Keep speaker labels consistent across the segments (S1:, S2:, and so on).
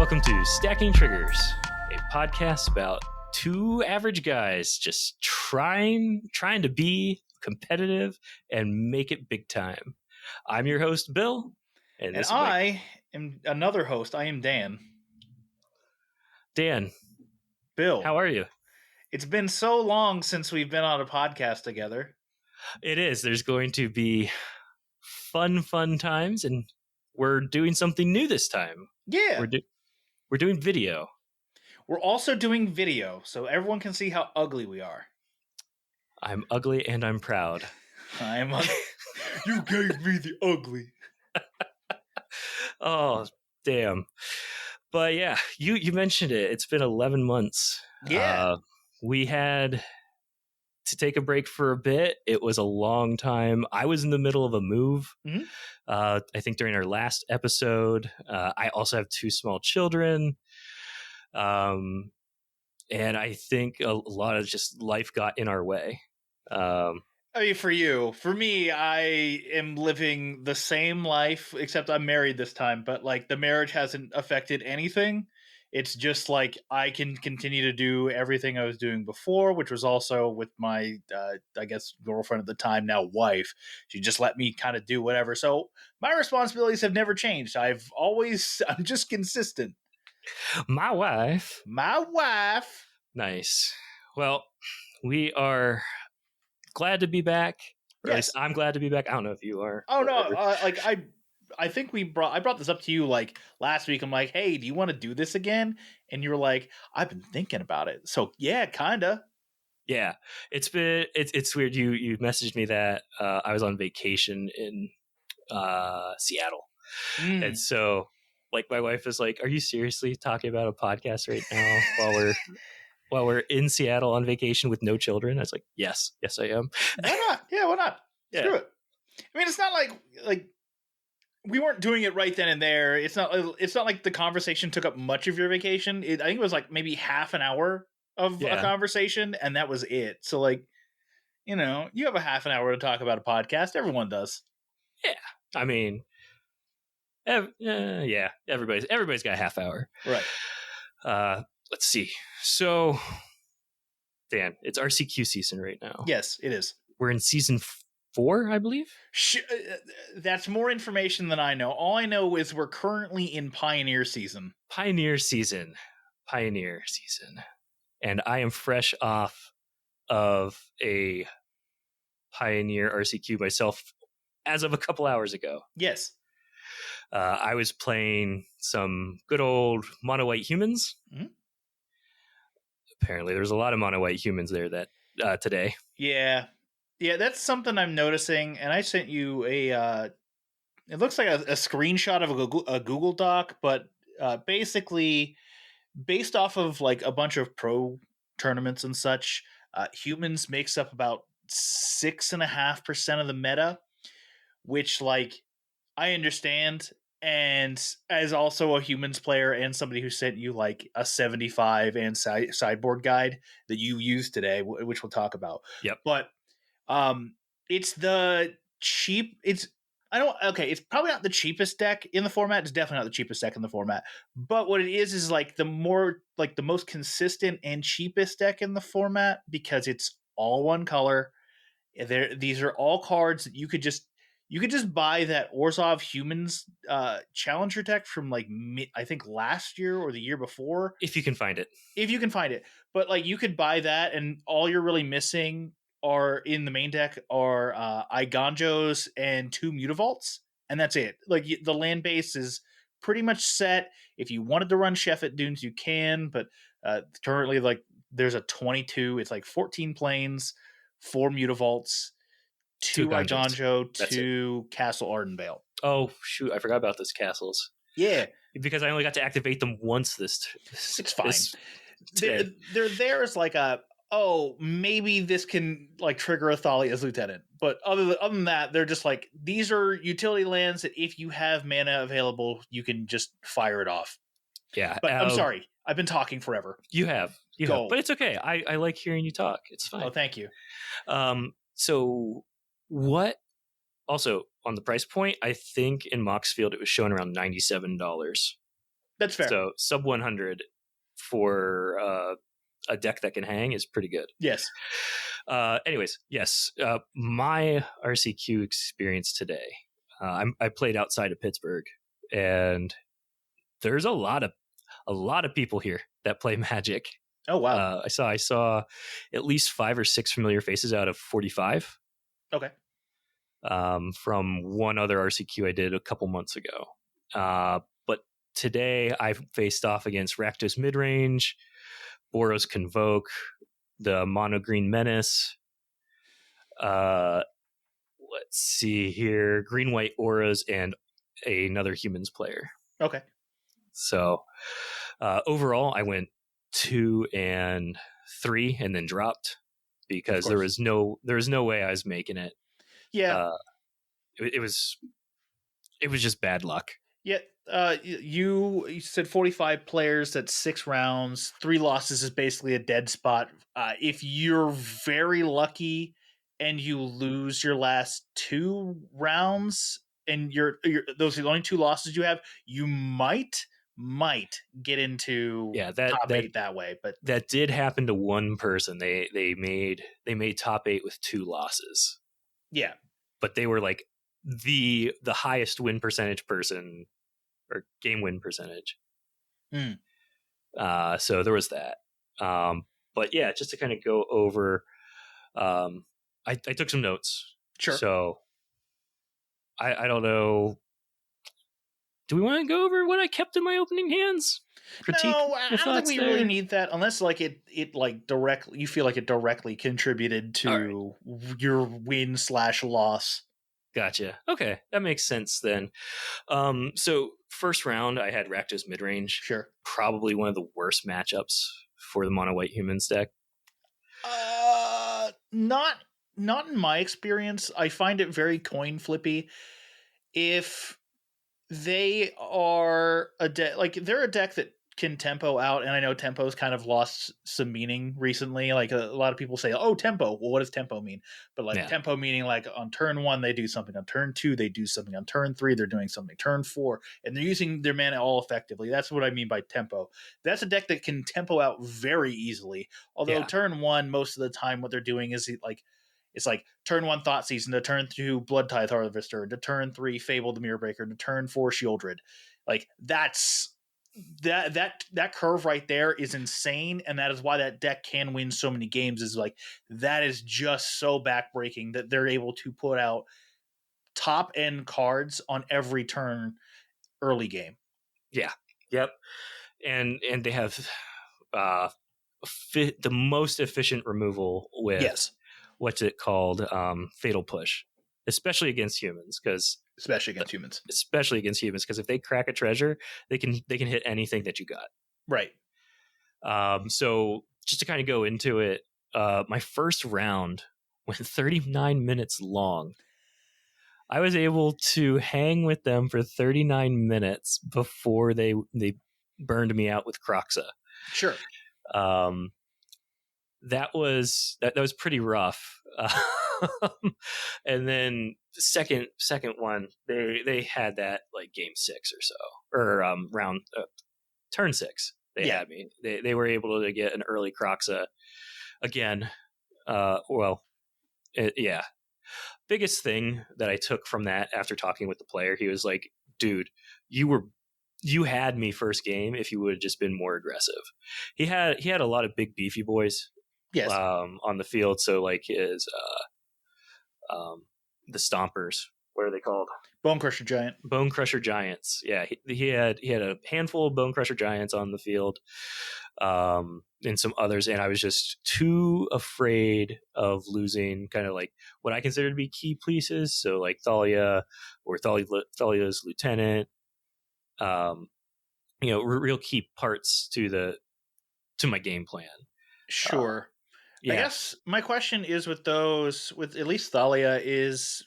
S1: Welcome to Stacking Triggers, a podcast about two average guys just trying to be competitive and make it big time. I'm your host, Bill.
S2: And I am another host. I am Dan.
S1: Dan.
S2: Bill.
S1: How are you?
S2: It's been so long since we've been on a podcast together.
S1: It is. There's going to be fun times, and we're doing something new this time.
S2: Yeah.
S1: We're doing video.
S2: We're also doing video, so everyone can see how ugly we are.
S1: I'm ugly and I'm proud.
S2: I'm ugly. You gave me the ugly.
S1: Oh, damn. But yeah, you mentioned it. It's been 11 months.
S2: Yeah.
S1: We had to take a break for a bit. It was a long time. I was in the middle of a move.
S2: Mm-hmm.
S1: I think during our last episode. I also have two small children. And I think a lot of just life got in our way.
S2: I mean, for you. For me, I am living the same life, except I'm married this time. But like, the marriage hasn't affected anything. It's just like I can continue to do everything I was doing before, which was also with my, I guess, girlfriend at the time, now wife. She just let me kind of do whatever. So my responsibilities have never changed. I'm just consistent.
S1: My wife. Nice. Well, we are glad to be back. Or yes. At least I'm glad to be back. I don't know if you are.
S2: Oh, no. I think I brought this up to you like last week. I'm like, hey, do you want to do this again? And you were like, I've been thinking about it. So yeah, kinda.
S1: Yeah, it's weird. You messaged me that I was on vacation in Seattle, and so like my wife is like, "Are you seriously talking about a podcast right now while we're in Seattle on vacation with no children?" I was like, "Yes, I am."
S2: Why not? Yeah, why not? Yeah. Screw it. I mean, it's not like. We weren't doing it right then and there. It's not like the conversation took up much of your vacation. I think it was like maybe half an hour of a conversation, and that was it. So like, you have a half an hour to talk about a podcast. Everyone does.
S1: Yeah. I mean, everybody's got a half hour.
S2: Right.
S1: Let's see. So, Dan, it's RCQ season right now.
S2: Yes, it is.
S1: We're in season 4, I believe.
S2: That's more information than I know. All I know is we're currently in Pioneer season.
S1: Pioneer season. And I am fresh off of a Pioneer RCQ myself as of a couple hours ago.
S2: Yes.
S1: I was playing some good old mono-white humans. Mm-hmm. Apparently there's a lot of mono-white humans there that today.
S2: Yeah. Yeah, that's something I'm noticing, and I sent you it looks like a screenshot of a Google Doc, but basically, based off of like a bunch of pro tournaments and such, humans makes up about 6.5% of the meta, which like I understand, and as also a humans player and somebody who sent you like a 75 and sideboard guide that you used today, which we'll talk about.
S1: Yep.
S2: But it's the cheap. It's probably not the cheapest deck in the format. It's definitely not the cheapest deck in the format. But what it is like the most consistent and cheapest deck in the format because it's all one color. These are all cards that you could just buy that Orzhov Humans Challenger deck from like I think last year or the year before.
S1: If you can find it.
S2: But like you could buy that, and all you're really missing are in the main deck are Iganjos and 2 Mutavaults, and that's it. Like the land base is pretty much set. If you wanted to run Sheffet Dunes, you can, but currently like there's a 22. It's like 14 planes, 4 Mutavaults, 2 Iganjo, 2 Castle Ardenvale.
S1: Oh shoot, I forgot about those castles.
S2: Yeah,
S1: because I only got to activate them once this
S2: it's fine. They're there as like maybe this can like trigger a Thali as lieutenant. But other than that, they're just like, these are utility lands that if you have mana available, you can just fire it off.
S1: Yeah.
S2: But I'm sorry. I've been talking forever.
S1: You have. But it's okay. I like hearing you talk. It's fine.
S2: Oh, thank you.
S1: So what also on the price point, I think in Moxfield it was showing around $97.
S2: That's fair.
S1: So sub 100 for a deck that can hang is pretty good.
S2: Yes.
S1: Anyways, yes, my RCQ experience today. I played outside of Pittsburgh, and there's a lot of people here that play Magic.
S2: Oh wow.
S1: I saw at least 5 or 6 familiar faces out of 45.
S2: Okay.
S1: From one other RCQ I did a couple months ago. But today I faced off against Rakdos Midrange, Boros Convoke, the Mono Green Menace. Let's see here, Green White Auras, and another Humans player.
S2: Okay.
S1: So overall, I went 2 and 3, and then dropped because there was no way I was making it.
S2: Yeah.
S1: It was just bad luck.
S2: Yeah. You said 45 players. That's 6 rounds. 3 losses is basically a dead spot. If you're very lucky and you lose your last 2 rounds, and those are the only 2 losses you have, you might get into top 8 that way. But
S1: that did happen to one person. They made top 8 with 2 losses.
S2: Yeah,
S1: but they were like the highest win percentage person, or game win percentage. So there was that. But yeah, just to kind of go over, I took some notes.
S2: Sure.
S1: So I don't know. Do we want to go over what I kept in my opening hands?
S2: Critique? No, I don't think we really need that, unless like it like directly, you feel like it directly contributed to your win/loss.
S1: Gotcha. Okay, that makes sense then. So first round, I had Rakdos Midrange.
S2: Sure.
S1: Probably one of the worst matchups for the Mono White Humans deck.
S2: Not in my experience. I find it very coin flippy. If they are a deck, like they're a deck that can tempo out, and I know tempo's kind of lost some meaning recently. Like a lot of people say, "Oh, tempo." Well, what does tempo mean? But like tempo meaning like on turn 1 they do something, on turn 2 they do something, on turn 3 they're doing something, turn 4, and they're using their mana all effectively. That's what I mean by tempo. That's a deck that can tempo out very easily. Although turn 1, most of the time, what they're doing is it's like turn 1 Thought Season, to turn 2 Blood Tithe Harvester, to turn 3 Fable the Mirror Breaker, to turn 4 Shieldred. Like that's that curve right there is insane, and that is why that deck can win so many games. Is like that is just so backbreaking that they're able to put out top end cards on every turn early game.
S1: Yeah. Yep. And they have the most efficient removal with what's it called, Fatal Push, especially against humans, because especially against humans, because if they crack a treasure, they can hit anything that you got.
S2: Right.
S1: So just to kind of go into it, my first round went 39 minutes long. I was able to hang with them for 39 minutes before they burned me out with Croxa.
S2: Sure.
S1: That was pretty rough. And then the second one, they had that like game 6 or so, or round turn 6. They had me. They were able to get an early Croxa again. Biggest thing that I took from that after talking with the player, he was like, "Dude, you had me first game if you would have just been more aggressive." He had a lot of big beefy boys.
S2: Yes.
S1: On the field. So like his the Stompers, what are they called?
S2: Bone Crusher
S1: Giants. Yeah, he had a handful of Bone Crusher Giants on the field, and some others, and I was just too afraid of losing kind of like what I consider to be key pieces. So like Thalia or Thalia's lieutenant, real key parts to my game plan.
S2: Sure. I guess my question is with at least Thalia is,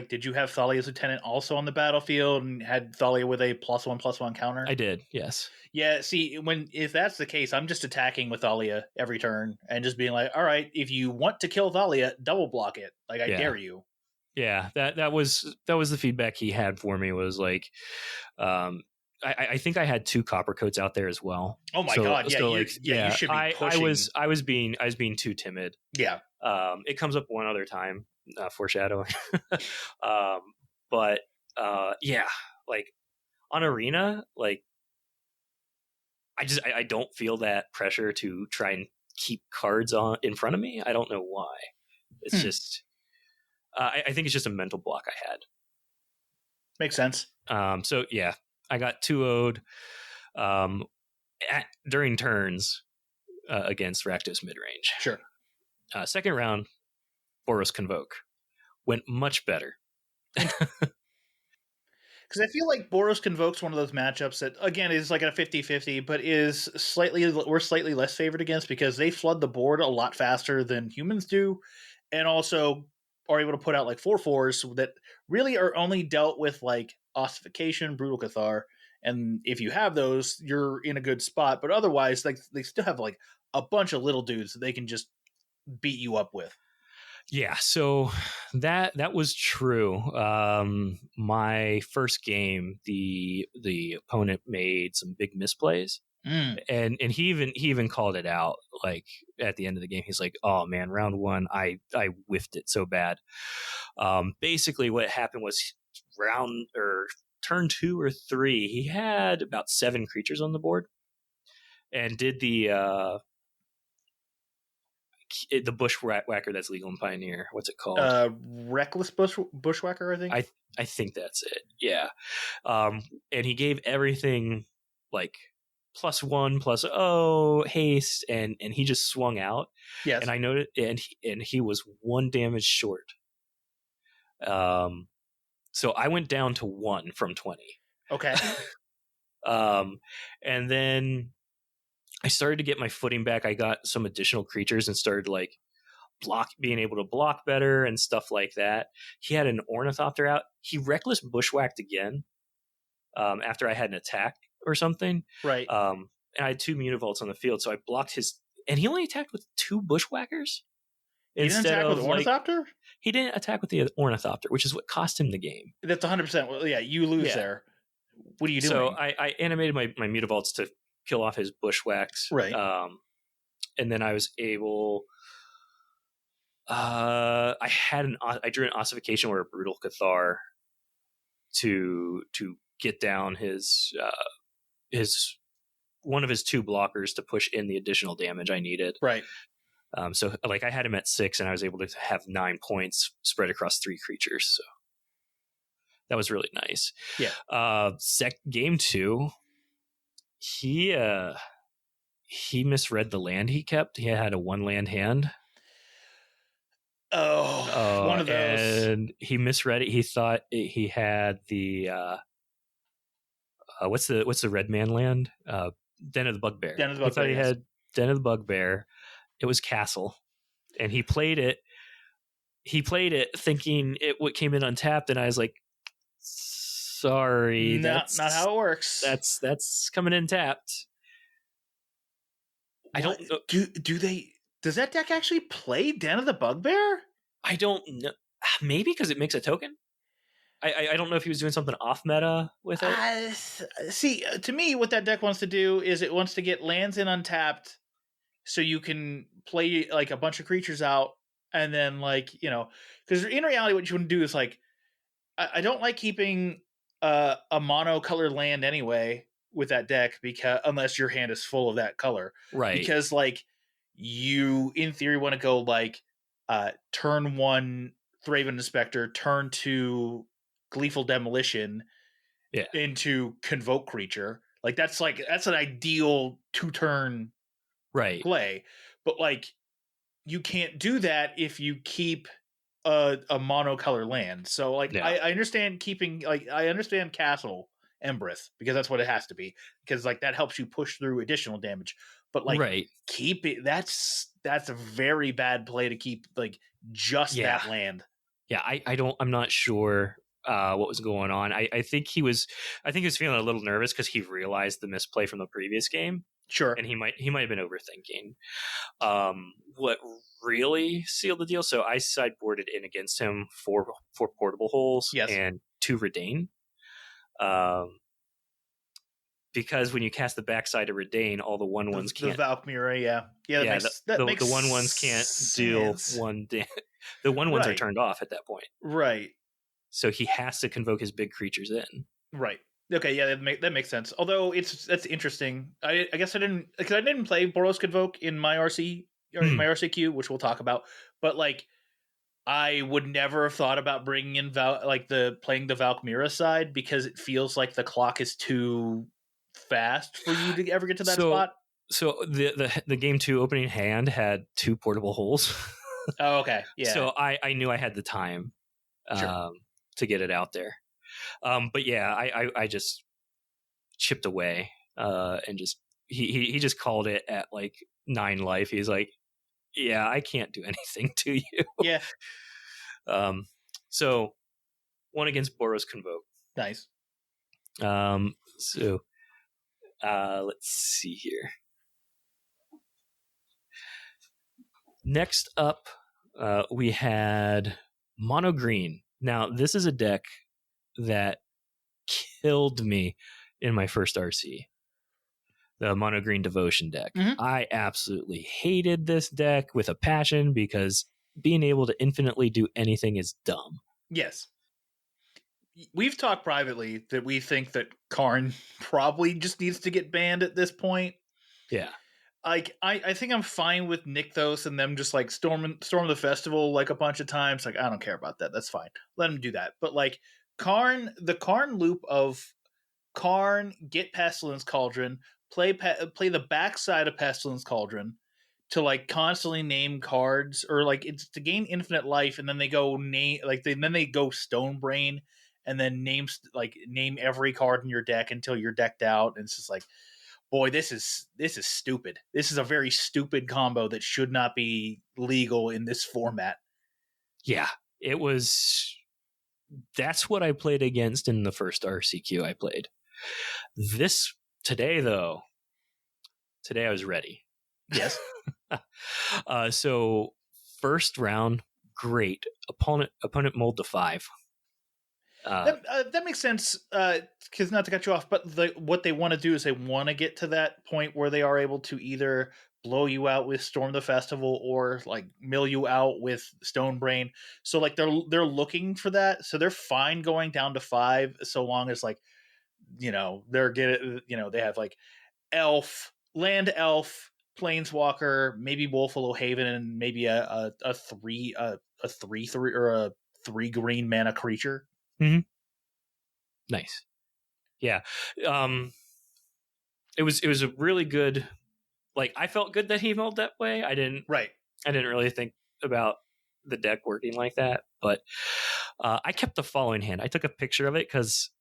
S2: did you have Thalia's lieutenant also on the battlefield and had Thalia with a +1/+1 counter?
S1: I did, yes.
S2: Yeah, see, if that's the case, I'm just attacking with Thalia every turn and just being like, all right, if you want to kill Thalia, double block it. Like, I dare you.
S1: Yeah, that was the feedback he had for me, was like, I think I had 2 copper coats out there as well.
S2: Oh my god! Yeah,
S1: so
S2: you should be pushing.
S1: I was being too timid.
S2: Yeah.
S1: It comes up one other time, foreshadowing. But yeah, like on Arena, like I don't feel that pressure to try and keep cards on in front of me. I don't know why. It's just I think it's just a mental block I had.
S2: Makes sense.
S1: So yeah, I got 2-0'd during turns against Rakdos midrange.
S2: Sure.
S1: Second round, Boros Convoke went much better.
S2: Because I feel like Boros Convoke's one of those matchups that, again, is like a 50-50, but we're slightly less favored against because they flood the board a lot faster than humans do, and also are able to put out like 4/4s that really are only dealt with like Ossification, Brutal Cathar, and if you have those, you're in a good spot. But otherwise, like they still have like a bunch of little dudes that they can just beat you up with.
S1: Yeah, so that was true. My first game, the opponent made some big misplays, and he even called it out. Like at the end of the game, he's like, "Oh man, round 1, I whiffed it so bad." Basically, what happened was turn 2 or 3, he had about 7 creatures on the board, and did the bushwhacker that's legal in Pioneer. What's it called?
S2: Reckless bushwhacker, I think.
S1: I think that's it. Yeah. And he gave everything like +1/+0 haste, and he just swung out.
S2: Yes.
S1: And I noted, and he was 1 damage short. So I went down to 1 from 20.
S2: Okay.
S1: And then I started to get my footing back. I got some additional creatures and started like being able to block better and stuff like that. He had an Ornithopter out. He reckless bushwhacked again after I had an attack or something.
S2: Right.
S1: And I had 2 Munivolts on the field, so I blocked his. And he only attacked with 2 bushwhackers.
S2: He didn't attack with Ornithopter?
S1: He didn't attack with the Ornithopter, which is what cost him the game.
S2: That's 100%. Well, yeah, you lose there. What are you doing?
S1: So I animated my Mutavolts to kill off his bushwhacks.
S2: Right.
S1: And then I was able. I drew an Ossification or a Brutal Cathar to get down his one of his 2 blockers to push in the additional damage I needed.
S2: Right.
S1: So like I had him at 6, and I was able to have 9 points spread across 3 creatures. So that was really nice.
S2: Yeah.
S1: Game 2, he misread the land he kept. He had a 1 land hand.
S2: One of those.
S1: And he misread it. He thought he had the what's the red man land? Den of the Bugbear.
S2: Den of the Bugbear.
S1: He thought he had Den of the Bugbear. It was Castle, and he played it. He played it thinking it came in untapped, and I was like, "Sorry,
S2: that's not how it works.
S1: That's coming in tapped." I don't know.
S2: Does that deck actually play Den of the Bugbear?
S1: I don't know. Maybe because it makes a token. I don't know if he was doing something off meta with it.
S2: See, to me, what that deck wants to do is it wants to get lands in untapped, so you can play like a bunch of creatures out, and then like because in reality, what you want to do is like I don't like keeping a mono colored land anyway with that deck because unless your hand is full of that color,
S1: right?
S2: Because like you in theory want to go like turn 1 Thraben Inspector, turn 2 Gleeful Demolition, into Convoke Creature. Like that's an ideal 2-turn play, but like you can't do that if you keep a monocolor land. So like I understand keeping I understand Castle Embreth because that's what it has to be because like that helps you push through additional damage. But like keep it that's a very bad play to keep like just that land.
S1: Yeah, I'm not sure what was going on. I think he was feeling a little nervous because he realized the misplay from the previous game.
S2: Sure.
S1: And he might have been overthinking. What really sealed the deal? So I sideboarded in against him for portable holes and 2 Redain. because when you cast the backside of Redain, all the 1/1s
S2: The
S1: can't.
S2: Valkyrie, yeah. That makes
S1: the
S2: makes
S1: 1/1s can't deal
S2: sense.
S1: one damage. The 1/1s are turned off at that point.
S2: Right.
S1: So he has to convoke his big creatures in.
S2: Right. Okay, yeah, that makes sense. Although that's interesting. I guess I didn't play Boros Convoke in my RC or in my RCQ, which we'll talk about. But like, I would never have thought about bringing in playing the Valkmira side because it feels like the clock is too fast for you to ever get to that spot.
S1: So the game 2 opening hand had 2 portable holes.
S2: Oh, okay, yeah.
S1: So I knew I had the time to get it out there. But yeah, I just chipped away and just he just called it at like 9 life. He's like, yeah, I can't do anything to you.
S2: Yeah.
S1: So 1 against Boros Convoke.
S2: Nice.
S1: So let's see here. Next up, we had Mono Green. Now, this is a deck that killed me in my first RC. The Mono Green Devotion deck.
S2: Mm-hmm.
S1: I absolutely hated this deck with a passion because being able to infinitely do anything is dumb.
S2: Yes. We've talked privately that we think that Karn probably just needs to get banned at this point.
S1: Yeah.
S2: Like, I think I'm fine with Nykthos and them just like storm the festival like a bunch of times. Like, I don't care about that. That's fine. Let them do that. But like the Karn loop of Karn, get Pestilence Cauldron, play the backside of Pestilence Cauldron to like constantly name cards, or like it's to gain infinite life, and then they go then they go Stone Brain and then name every card in your deck until you're decked out, and it's just like, boy, this is stupid. This is a very stupid combo that should not be legal in this format.
S1: Yeah, it was. That's what I played against in the first RCQ I played. Today I was ready.
S2: Yes.
S1: So first round, great. Opponent mulled to 5.
S2: That makes sense, because not to cut you off, but what they want to do is they want to get to that point where they are able to either blow you out with Storm the Festival or like mill you out with Stone Brain. So like they're looking for that. So they're fine going down to 5 so long as like, they have like land elf, planeswalker, maybe Wolfalo Haven, and maybe a 3/3 or a 3 green mana creature.
S1: Mm-hmm. Nice. Yeah. It was a really good, like, I felt good that he milled that way. I didn't really think about the deck working like that, but I kept the following hand. I took a picture of it because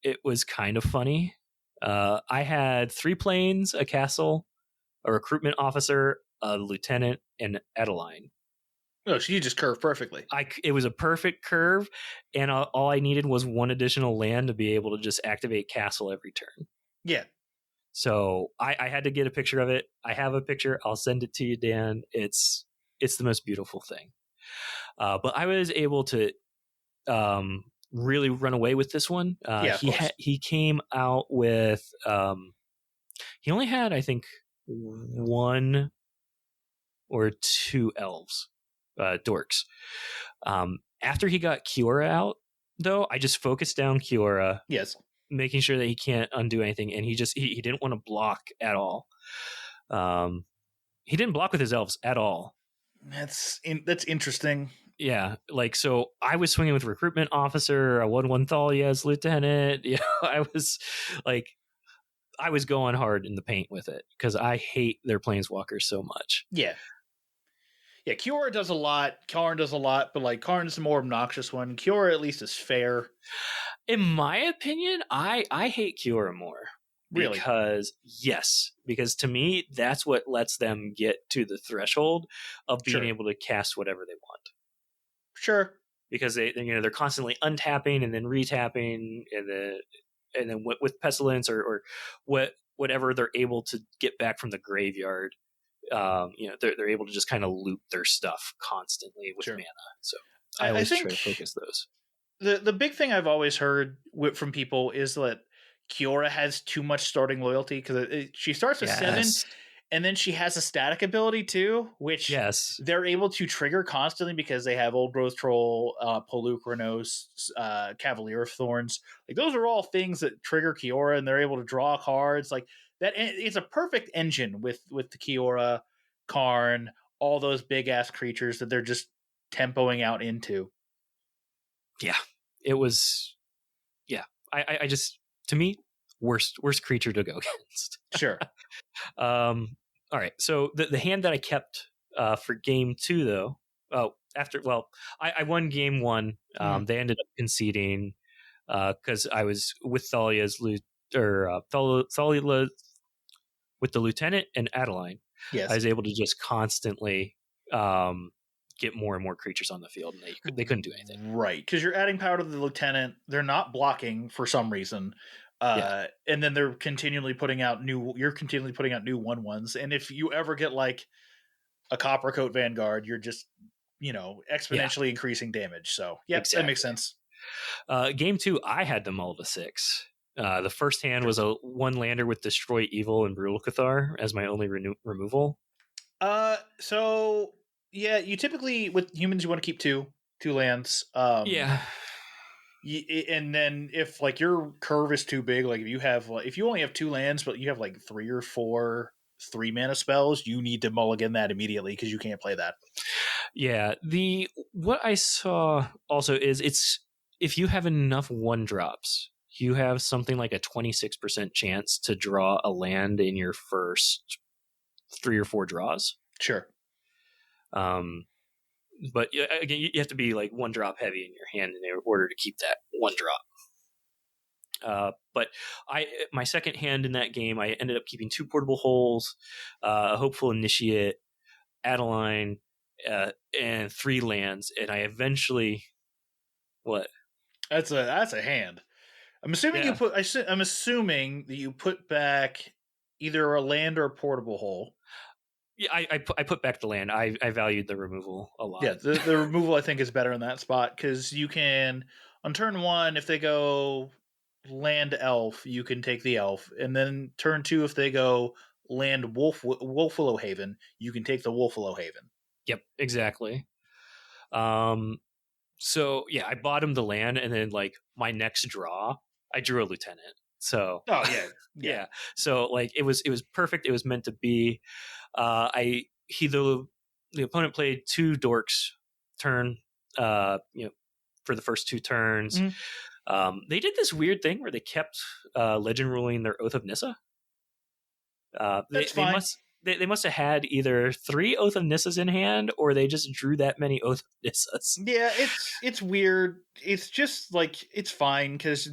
S1: it was kind of funny. I had 3 planes, a castle, a recruitment officer, a lieutenant, and Adeline.
S2: Oh, so you just curved perfectly.
S1: It was a perfect curve, and all I needed was 1 additional land to be able to just activate castle every turn.
S2: Yeah.
S1: So I had to get a picture of it. I have a picture. I'll send it to you, Dan. It's the most beautiful thing. But I was able to really run away with this one. He came out with he only had, I think, 1 or 2 elves, dorks. After he got Kiora out, though, I just focused down Kiora.
S2: Yes.
S1: Making sure that he can't undo anything, and he didn't want to block at all. He didn't block with his elves at all.
S2: That's interesting.
S1: Yeah, like, so I was swinging with recruitment officer, a 1/1 Thalia's lieutenant. Yeah, I was going hard in the paint with it because I hate their planeswalkers so much.
S2: Yeah. Yeah, Kiora does a lot. Karn does a lot, but like Karn's the more obnoxious one. Kiora at least is fair.
S1: In my opinion, I hate Kiora more.
S2: Really?
S1: Because to me, that's what lets them get to the threshold of being able to cast whatever they want.
S2: Sure.
S1: Because they're constantly untapping and then retapping, and then with Pestilence or whatever they're able to get back from the graveyard. They're able to just kind of loop their stuff constantly with mana. So I always try to focus those.
S2: The big thing I've always heard from people is that Kiora has too much starting loyalty because she starts with 7,
S1: Yes.
S2: and then she has a static ability too, which
S1: Yes.
S2: they're able to trigger constantly because they have Old Growth Troll, Polukranos, Cavalier of Thorns. Like those are all things that trigger Kiora, and they're able to draw cards like that. It's a perfect engine with the Kiora, Karn, all those big ass creatures that they're just tempoing out into.
S1: Yeah, it was. Yeah, I just, to me, worst creature to go against.
S2: Sure.
S1: All right, so the hand that I kept for game 2 though. Oh, I won game 1. They ended up conceding because I was with Thalia's Thalia with the lieutenant and Adeline.
S2: Yes.
S1: I was able to just constantly get more and more creatures on the field, and they couldn't do anything.
S2: Right, because you're adding power to the lieutenant. They're not blocking for some reason,
S1: Yeah.
S2: and then they're continually putting out new. You're continually putting out new 1/1s, and if you ever get like a Copper Coat Vanguard, you're just exponentially increasing damage. So
S1: Exactly.
S2: that makes sense.
S1: Game 2, I had to mull to 6. The first hand was a 1 lander with Destroy Evil and Brutal Cathar as my only removal.
S2: So yeah, you typically with humans you want to keep two lands.
S1: Yeah.
S2: And then if like your curve is too big, like if you only have 2 lands but you have like 3 or 4 3-mana spells, you need to mulligan that immediately because you can't play that.
S1: Yeah. What I saw also is it's if you have enough 1-drops, you have something like a 26% chance to draw a land in your first 3 or 4 draws.
S2: Sure.
S1: But again, you have to be like 1-drop heavy in your hand in order to keep that 1-drop. But my second hand in that game, I ended up keeping 2 Portable Holes, a Hopeful Initiate, Adeline, and 3 lands, and I eventually what?
S2: That's a hand. I'm assuming I'm assuming that you put back either a land or a Portable Hole.
S1: Yeah, I put back the land. I valued the removal a lot.
S2: Yeah, the removal I think is better in that spot because you can on turn 1 if they go land elf, you can take the elf, and then turn 2 if they go land Wolfwillow Haven, you can take the Wolfwillow Haven.
S1: Yep, exactly. So yeah, I bought him the land, and then like my next draw, I drew a lieutenant. So yeah. So like it was perfect. It was meant to be. The opponent played 2 dorks turn. For the first 2 turns. They did this weird thing where they kept legend ruling their Oath of Nissa.
S2: That's fine.
S1: They must have had either 3 Oath of Nissas in hand, or they just drew that many Oath of Nissas.
S2: Yeah, it's weird. It's just like it's fine because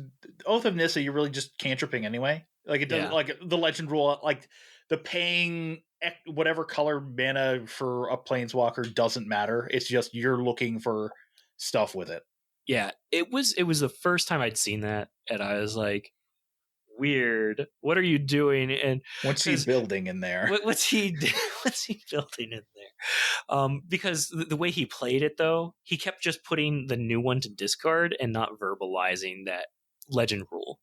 S2: Oath of Nissa you're really just cantripping anyway. Like it doesn't like the legend rule, like the paying whatever color mana for a planeswalker doesn't matter. It's just you're looking for stuff with it.
S1: Yeah, it was the first time I'd seen that, and I was like, weird. What are you doing? And
S2: what's he building in there?
S1: What's he building in there? Because the way he played it, though, he kept just putting the new one to discard and not verbalizing that legend rule.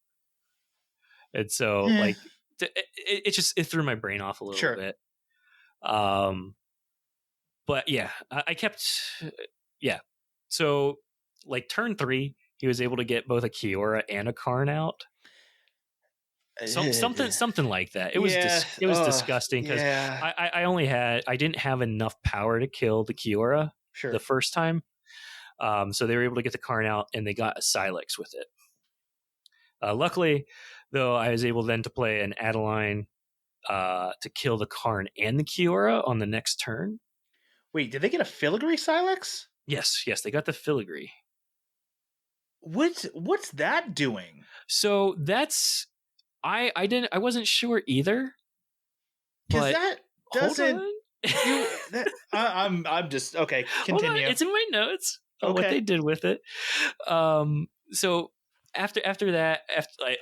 S1: And so, like, it threw my brain off a little bit. But yeah, I kept, yeah. So, like, turn 3, he was able to get both a Kiora and a Karn out. Something like that. It was disgusting because I didn't have enough power to kill the Kiora the first time. So they were able to get the Karn out, and they got a Silex with it. Luckily, though, I was able then to play an Adeline to kill the Karn and the Kiora on the next turn.
S2: Wait, did they get a Filigree Silex?
S1: Yes, they got the Filigree.
S2: What's that doing?
S1: So that's I wasn't sure either.
S2: Because that doesn't. I'm just okay. Continue.
S1: It's in my notes. What they did with it. So after that,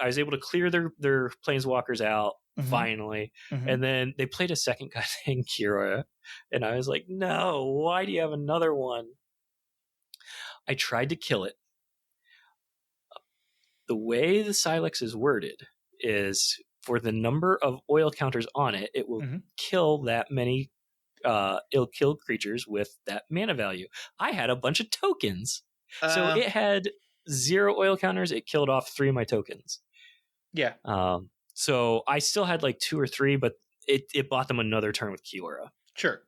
S1: I was able to clear their planeswalkers out finally, and then they played a second goddamn Kiora, and I was like, no, why do you have another one? I tried to kill it. The way the Silex is worded is for the number of oil counters on it, it will kill that many ill-killed creatures with that mana value. I had a bunch of tokens. So it had 0 oil counters. It killed off 3 of my tokens.
S2: Yeah.
S1: So I still had like 2 or 3, but it bought them another turn with Kiora.
S2: Sure.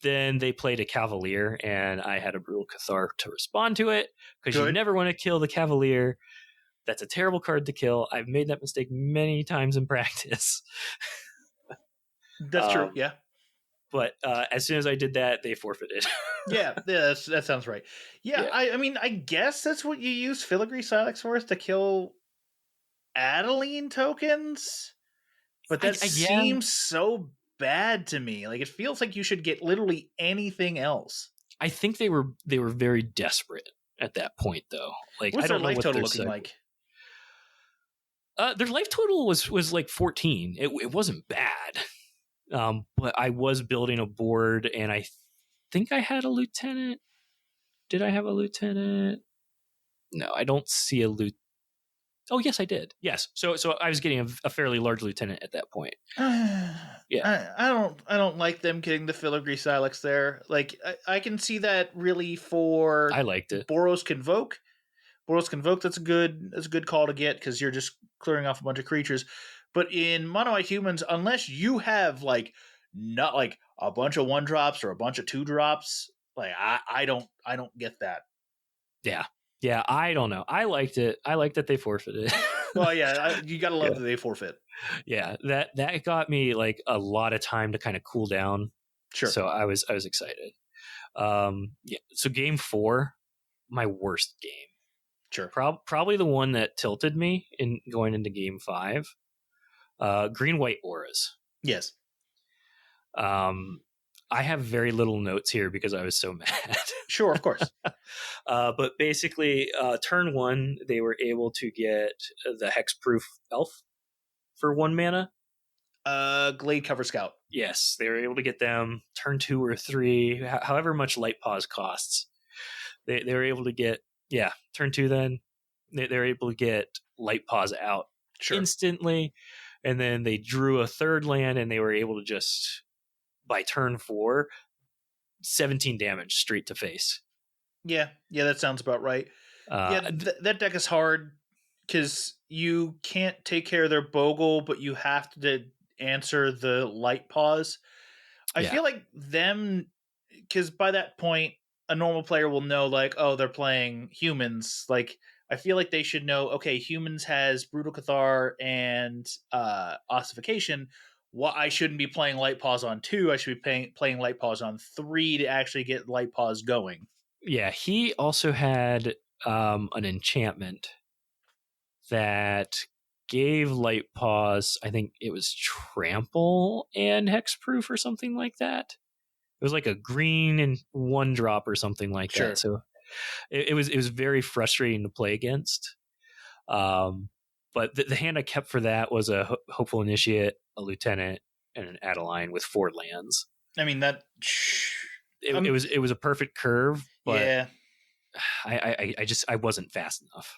S1: Then they played a Cavalier, and I had a Brutal Cathar to respond to it, because you never want to kill the Cavalier. That's a terrible card to kill. I've made that mistake many times in practice.
S2: That's true, yeah.
S1: But as soon as I did that, they forfeited.
S2: yeah, that sounds right. Yeah. I mean, I guess that's what you use Filigree Silex for, is to kill Adeline tokens? But that seems so bad to me. Like, it feels like you should get literally anything else.
S1: I think they were very desperate at that point, though. Like,
S2: what's
S1: I don't
S2: their
S1: know
S2: life
S1: what
S2: total looking like?
S1: Their life total was like 14. It wasn't bad. But I was building a board, and I think I had a lieutenant. Did I have a lieutenant? No, I don't see a lieutenant. Oh, yes, I did. Yes. So I was getting a fairly large lieutenant at that point.
S2: Yeah. I don't like them getting the Filigree Silex there. Like, I can see that really for
S1: I liked it.
S2: Boros Convoke. Boros Convoke, that's a good call to get, because you're just clearing off a bunch of creatures. But in Mono White Humans, unless you have like not like a bunch of 1-drops or a bunch of 2-drops, like I don't get that.
S1: Yeah, I don't know. I liked it. I liked that they forfeited.
S2: Well, yeah, you gotta love that they forfeit.
S1: Yeah, that got me like a lot of time to kind of cool down.
S2: Sure.
S1: So I was excited. Yeah. So game 4, my worst game.
S2: Sure.
S1: Probably the one that tilted me in going into game 5. Green-white auras.
S2: Yes.
S1: I have very little notes here because I was so mad.
S2: Sure, of course.
S1: But basically, turn 1, they were able to get the hexproof elf for 1 mana.
S2: Glade Cover Scout.
S1: Yes, they were able to get them. Turn 2 or 3, however much Light Pause costs. They were able to get, turn 2 then. They were able to get Light Pause out instantly. And then they drew a 3rd land, and they were able to just, by turn 4, 17 damage straight to face.
S2: Yeah, that sounds about right. That deck is hard because you can't take care of their Bogle, but you have to answer the Light Pause. I feel like them, because by that point, a normal player will know, like, oh, they're playing humans. Like, I feel like they should know, okay, humans has Brutal Cathar and Ossification. I shouldn't be playing Light Pause on 2. I should be playing Light Pause on 3 to actually get Light Pause going. Yeah,
S1: he also had an enchantment that gave Light Pause, I think it was Trample and Hexproof or something like that. It was like a green and 1-drop or something like that. So it was very frustrating to play against. But the hand I kept for that was a Hopeful Initiate, a Lieutenant, and an Adeline with 4 lands.
S2: I mean, that
S1: it was a perfect curve, but
S2: yeah.
S1: I wasn't fast enough.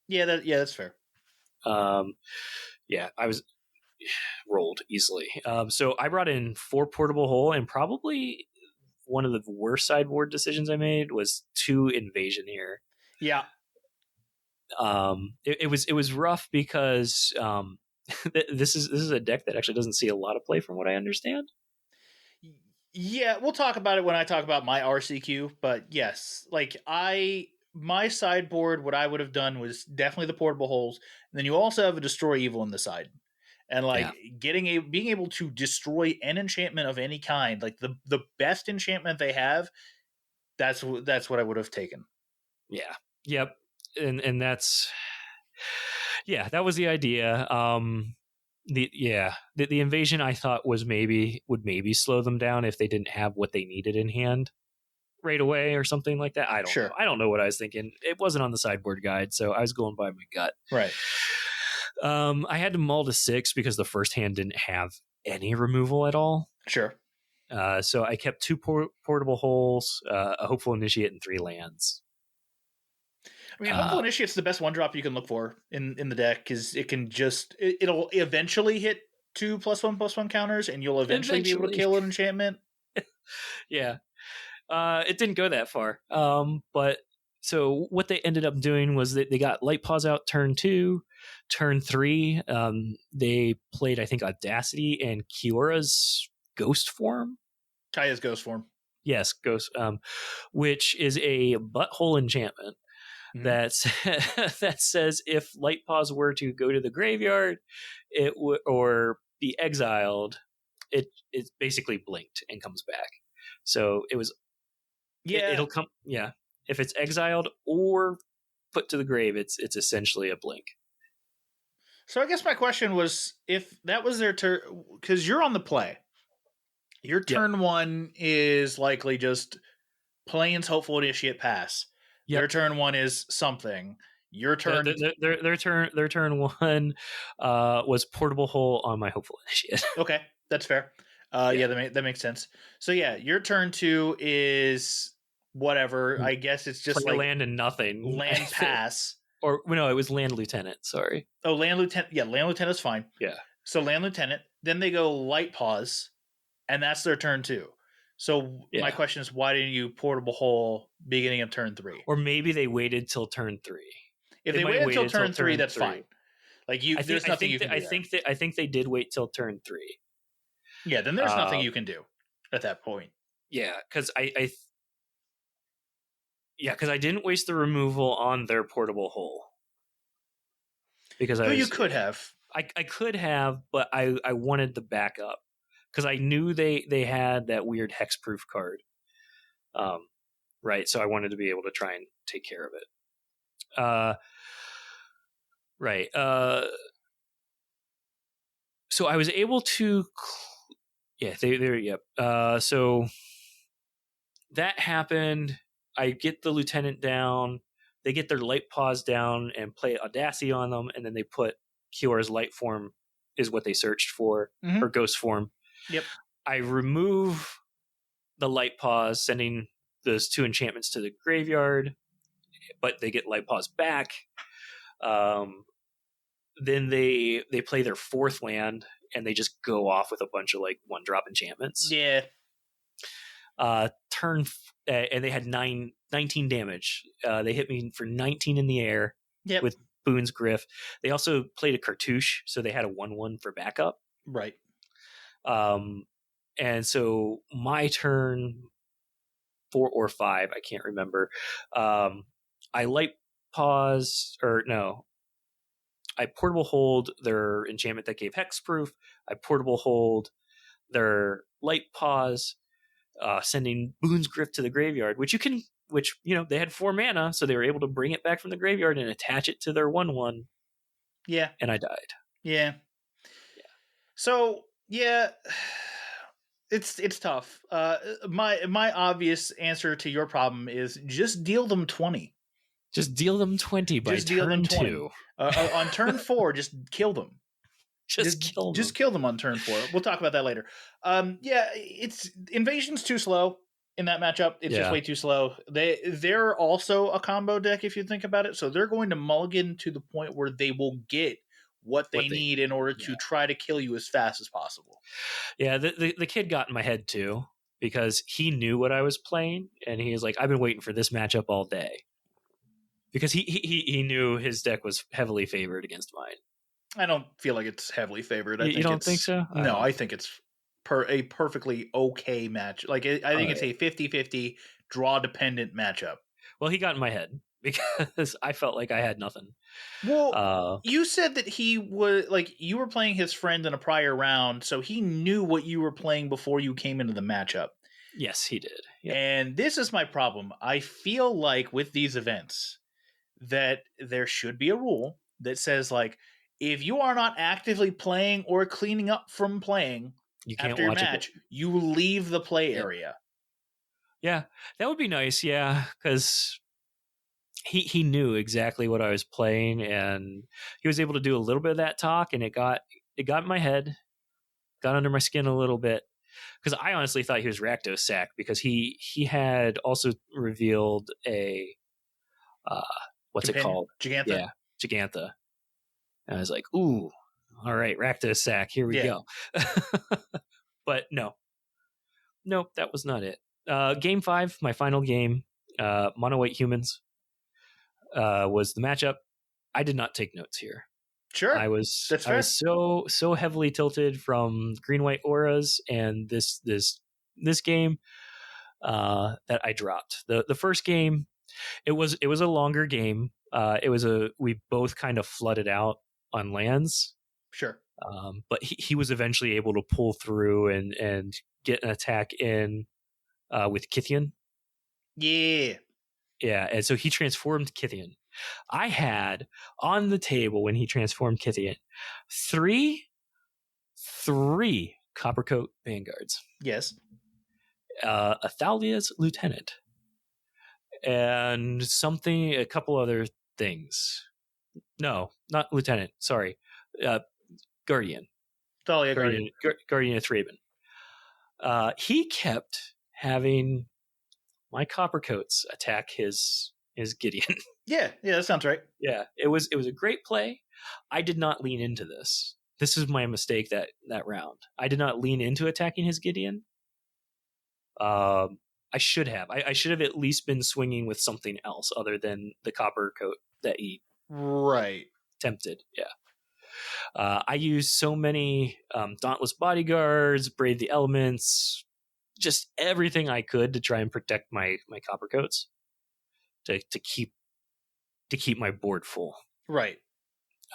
S2: Yeah, that's fair.
S1: I was rolled easily. So I brought in 4 Portable Hole, and probably one of the worst sideboard decisions I made was 2 Invasion here.
S2: Yeah.
S1: It was rough because this is a deck that actually doesn't see a lot of play from what I understand.
S2: Yeah, we'll talk about it when I talk about my RCQ, but yes, like my sideboard, what I would have done was definitely the Portable Holes, and then you also have a Destroy Evil in the side. And like being able to destroy an enchantment of any kind, like the best enchantment they have, that's what I would have taken.
S1: Yeah. Yep. And that's that was the idea. The invasion I thought would maybe slow them down if they didn't have what they needed in hand right away or something like that. I don't know. I don't know what I was thinking. It wasn't on the sideboard guide, so I was going by my gut.
S2: Right.
S1: I had to mull to 6 because the first hand didn't have any removal at all.
S2: Sure.
S1: So I kept 2 Portable Holes, a Hopeful Initiate, and 3 lands.
S2: I mean, Hopeful Initiate's the best one drop you can look for in the deck because it can it'll eventually hit 2+1/+1 counters, and you'll eventually be able to kill an enchantment.
S1: Yeah. It didn't go that far. But so what they ended up doing was that they got Light Paws out turn 2, turn 3. They played, I think, Audacity and Kiora's Ghost Form.
S2: Kaya's Ghost Form.
S1: Yes, Ghost, which is a butthole enchantment that says if Light Paws were to go to the graveyard, it would or be exiled, it basically blinked and comes back. So it was. Yeah, it'll come. Yeah, if it's exiled or put to the grave, it's essentially a blink.
S2: So I guess my question was, if that was their turn, because you're on the play, your turn 1 is likely just Plains Hopeful Initiate pass. Their turn 1 is something. Your turn,
S1: their turn 1 was Portable Hole on my Hopeful Initiate.
S2: Okay, that's fair. Yeah, that makes sense. So yeah, your turn 2 is whatever. I guess it's just
S1: like land and nothing.
S2: Land pass.
S1: Or no, it was Land Lieutenant. Sorry.
S2: Oh, Land Lieutenant. Yeah, Land Lieutenant is fine.
S1: Yeah.
S2: So Land Lieutenant. Then they go Light Paws, and that's their turn 2. So my question is, why didn't you Portable Hole beginning of turn 3?
S1: Or maybe they waited till turn 3.
S2: If they waited until turn 3, that's fine. Like there's nothing you can do.
S1: I think they did wait till turn 3.
S2: Yeah, then there's nothing you can do at that point.
S1: Yeah, because because I didn't waste the removal on their Portable Hole. Because
S2: you could have.
S1: I could have, but I wanted the backup because I knew they had that weird hexproof card. Right, so I wanted to be able to try and take care of it. Right. So I was able to. So that happened. I get the lieutenant down. They get their Light Paws down and play Audacity on them, and then they put Kiora's Light Form is what they searched for, or Ghost Form.
S2: Yep.
S1: I remove the Light Paws, sending those 2 enchantments to the graveyard, but they get Light Paws back. Then they play their 4th land, and they just go off with a bunch of 1-drop enchantments.
S2: Yeah.
S1: And they had 19 damage. They hit me for 19 in the air with Boone's Griff. They also played a Cartouche, so they had a 1/1 for backup.
S2: Right.
S1: And so my turn 4 or 5, I can't remember. I Light Paws, or no, I Portable Hold their enchantment that gave hexproof. I Portable Hold their Light Paws, sending Boone's Griff to the graveyard, which they had 4 mana, so they were able to bring it back from the graveyard and attach it to their 1/1.
S2: Yeah.
S1: And I died.
S2: Yeah. So yeah, it's tough. My obvious answer to your problem is just deal them 20.
S1: Just deal them 20 by turn 2.
S2: On turn 4, just kill them.
S1: Just kill them.
S2: Just kill them on turn 4. We'll talk about that later. It's Invasion's too slow in that matchup. It's just way too slow. They're also a combo deck if you think about it. So they're going to mulligan to the point where they will get what they need in order to try to kill you as fast as possible.
S1: Yeah, the kid got in my head too, because he knew what I was playing, and he was like, I've been waiting for this matchup all day. Because he knew his deck was heavily favored against mine.
S2: I don't feel like it's heavily favored.
S1: You don't think so?
S2: No, I think it's a perfectly okay match. I think it's a 50-50 draw-dependent matchup.
S1: Well, he got in my head because I felt like I had nothing.
S2: Well, you said that he was you were playing his friend in a prior round, so he knew what you were playing before you came into the matchup.
S1: Yes, he did.
S2: Yep. And this is my problem. I feel like with these events that there should be a rule that says if you are not actively playing or cleaning up from playing after your match, you leave the play area.
S1: Yeah, that would be nice. Yeah, because he knew exactly what I was playing, and he was able to do a little bit of that talk, and it got in my head, got under my skin a little bit. Because I honestly thought he was Rakdos Sack, because he had also revealed a what's it called?
S2: Gigantha?
S1: Yeah, Gigantha. And I was like, ooh, all right, Rakdos sack, here we go. But no, that was not it. Game 5, my final game, Mono White Humans, was the matchup. I did not take notes here.
S2: Sure,
S1: I was
S2: that's fair.
S1: so heavily tilted from Green White Auras and this game that I dropped. The first game, it was a longer game. We both kind of flooded out on lands.
S2: Sure.
S1: But he was eventually able to pull through and get an attack in with Kithian.
S2: Yeah.
S1: Yeah, and so he transformed Kithian. I had on the table when he transformed Kithian three Coppercoat Vanguards.
S2: Yes.
S1: Athalia's Lieutenant. And a couple other things. No, not Lieutenant, sorry. Guardian.
S2: Thalia
S1: Guardian of Thraben. He kept having my Coppercoats attack his Gideon.
S2: Yeah, that sounds right.
S1: Yeah, it was a great play. I did not lean into this. This is my mistake that round. I did not lean into attacking his Gideon. I should have. I should have at least been swinging with something else other than the Coppercoat that he tempted. Yeah. I used so many Dauntless Bodyguards, Brave the Elements, just everything I could to try and protect my Coppercoats to keep my board full.
S2: Right.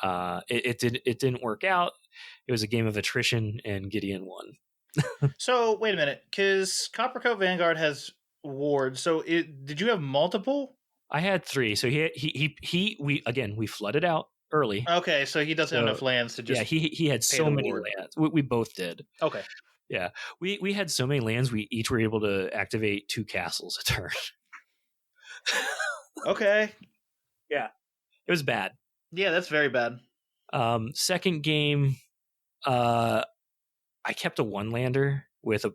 S1: It didn't work out. It was a game of attrition, and Gideon won.
S2: So wait a minute, because Coppercoat Vanguard has wards. So did you have multiple?
S1: I had 3. So we flooded out early.
S2: Okay, so he doesn't have enough lands to just.
S1: Yeah, he had so many lands. We both did.
S2: Okay.
S1: Yeah, we had so many lands. We each were able to activate 2 castles a turn.
S2: Okay.
S1: Yeah, it was bad.
S2: Yeah, that's very bad.
S1: Second game, I kept a 1-lander with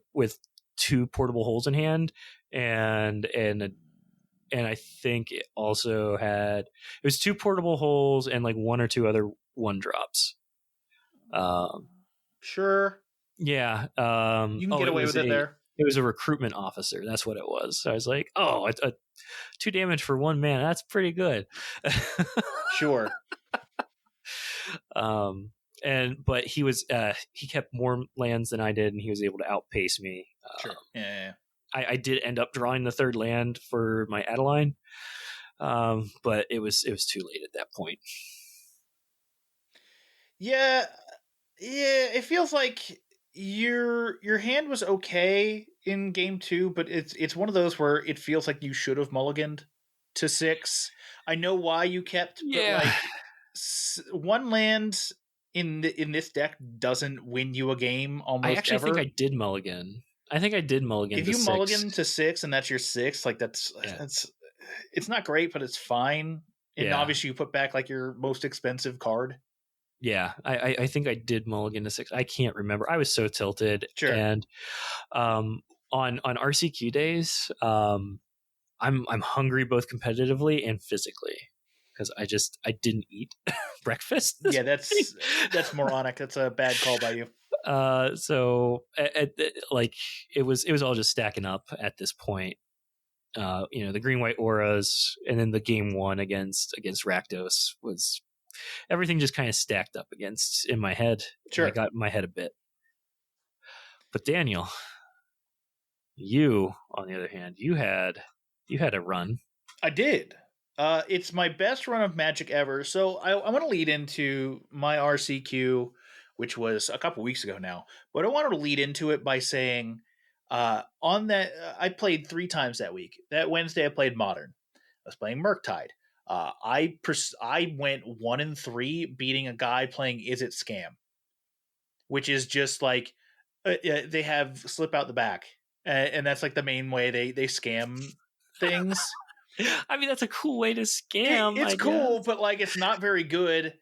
S1: 2 portable holes in hand, and I think it also had 2 portable holes and like 1 or 2 other 1-drops.
S2: Sure.
S1: Yeah.
S2: You can get away with it there.
S1: It was a recruitment officer. That's what it was. So I was like, oh, 2 damage for 1 man. That's pretty good.
S2: Sure.
S1: But he kept more lands than I did, and he was able to outpace me.
S2: Sure. Yeah.
S1: I did end up drawing the 3rd land for my Adeline, but it was too late at that point.
S2: Yeah, it feels like your hand was okay in game 2, but it's one of those where it feels like you should have mulliganed to 6. I know why you kept, but like 1 land in this deck doesn't win you a game almost.
S1: I actually
S2: ever.
S1: think I did mulligan. I think I did mulligan.
S2: If you mulligan to 6 and that's your 6, like that's it's not great, but it's fine. And obviously you put back like your most expensive card.
S1: Yeah, I think I did mulligan to 6. I can't remember. I was so tilted.
S2: Sure.
S1: And on RCQ days, I'm hungry both competitively and physically because I didn't eat breakfast.
S2: Yeah, that's moronic. That's a bad call by you.
S1: So it was all just stacking up at this point. The Green White Auras, and then the game 1 against Rakdos was everything just kind of stacked up in my head.
S2: Sure.
S1: I got in my head a bit. But Daniel, you on the other hand, you had a run.
S2: I did. It's my best run of Magic ever. So I want to lead into my RCQ, which was a couple weeks ago now. But I wanted to lead into it by saying, on that, I played 3 times that week. That Wednesday, I played Modern. I was playing Murktide. I went 1-3, beating a guy playing Is It Scam, which is just like they have slip out the back, and that's like the main way they scam things.
S1: I mean, that's a cool way to scam.
S2: It's cool, but like it's not very good.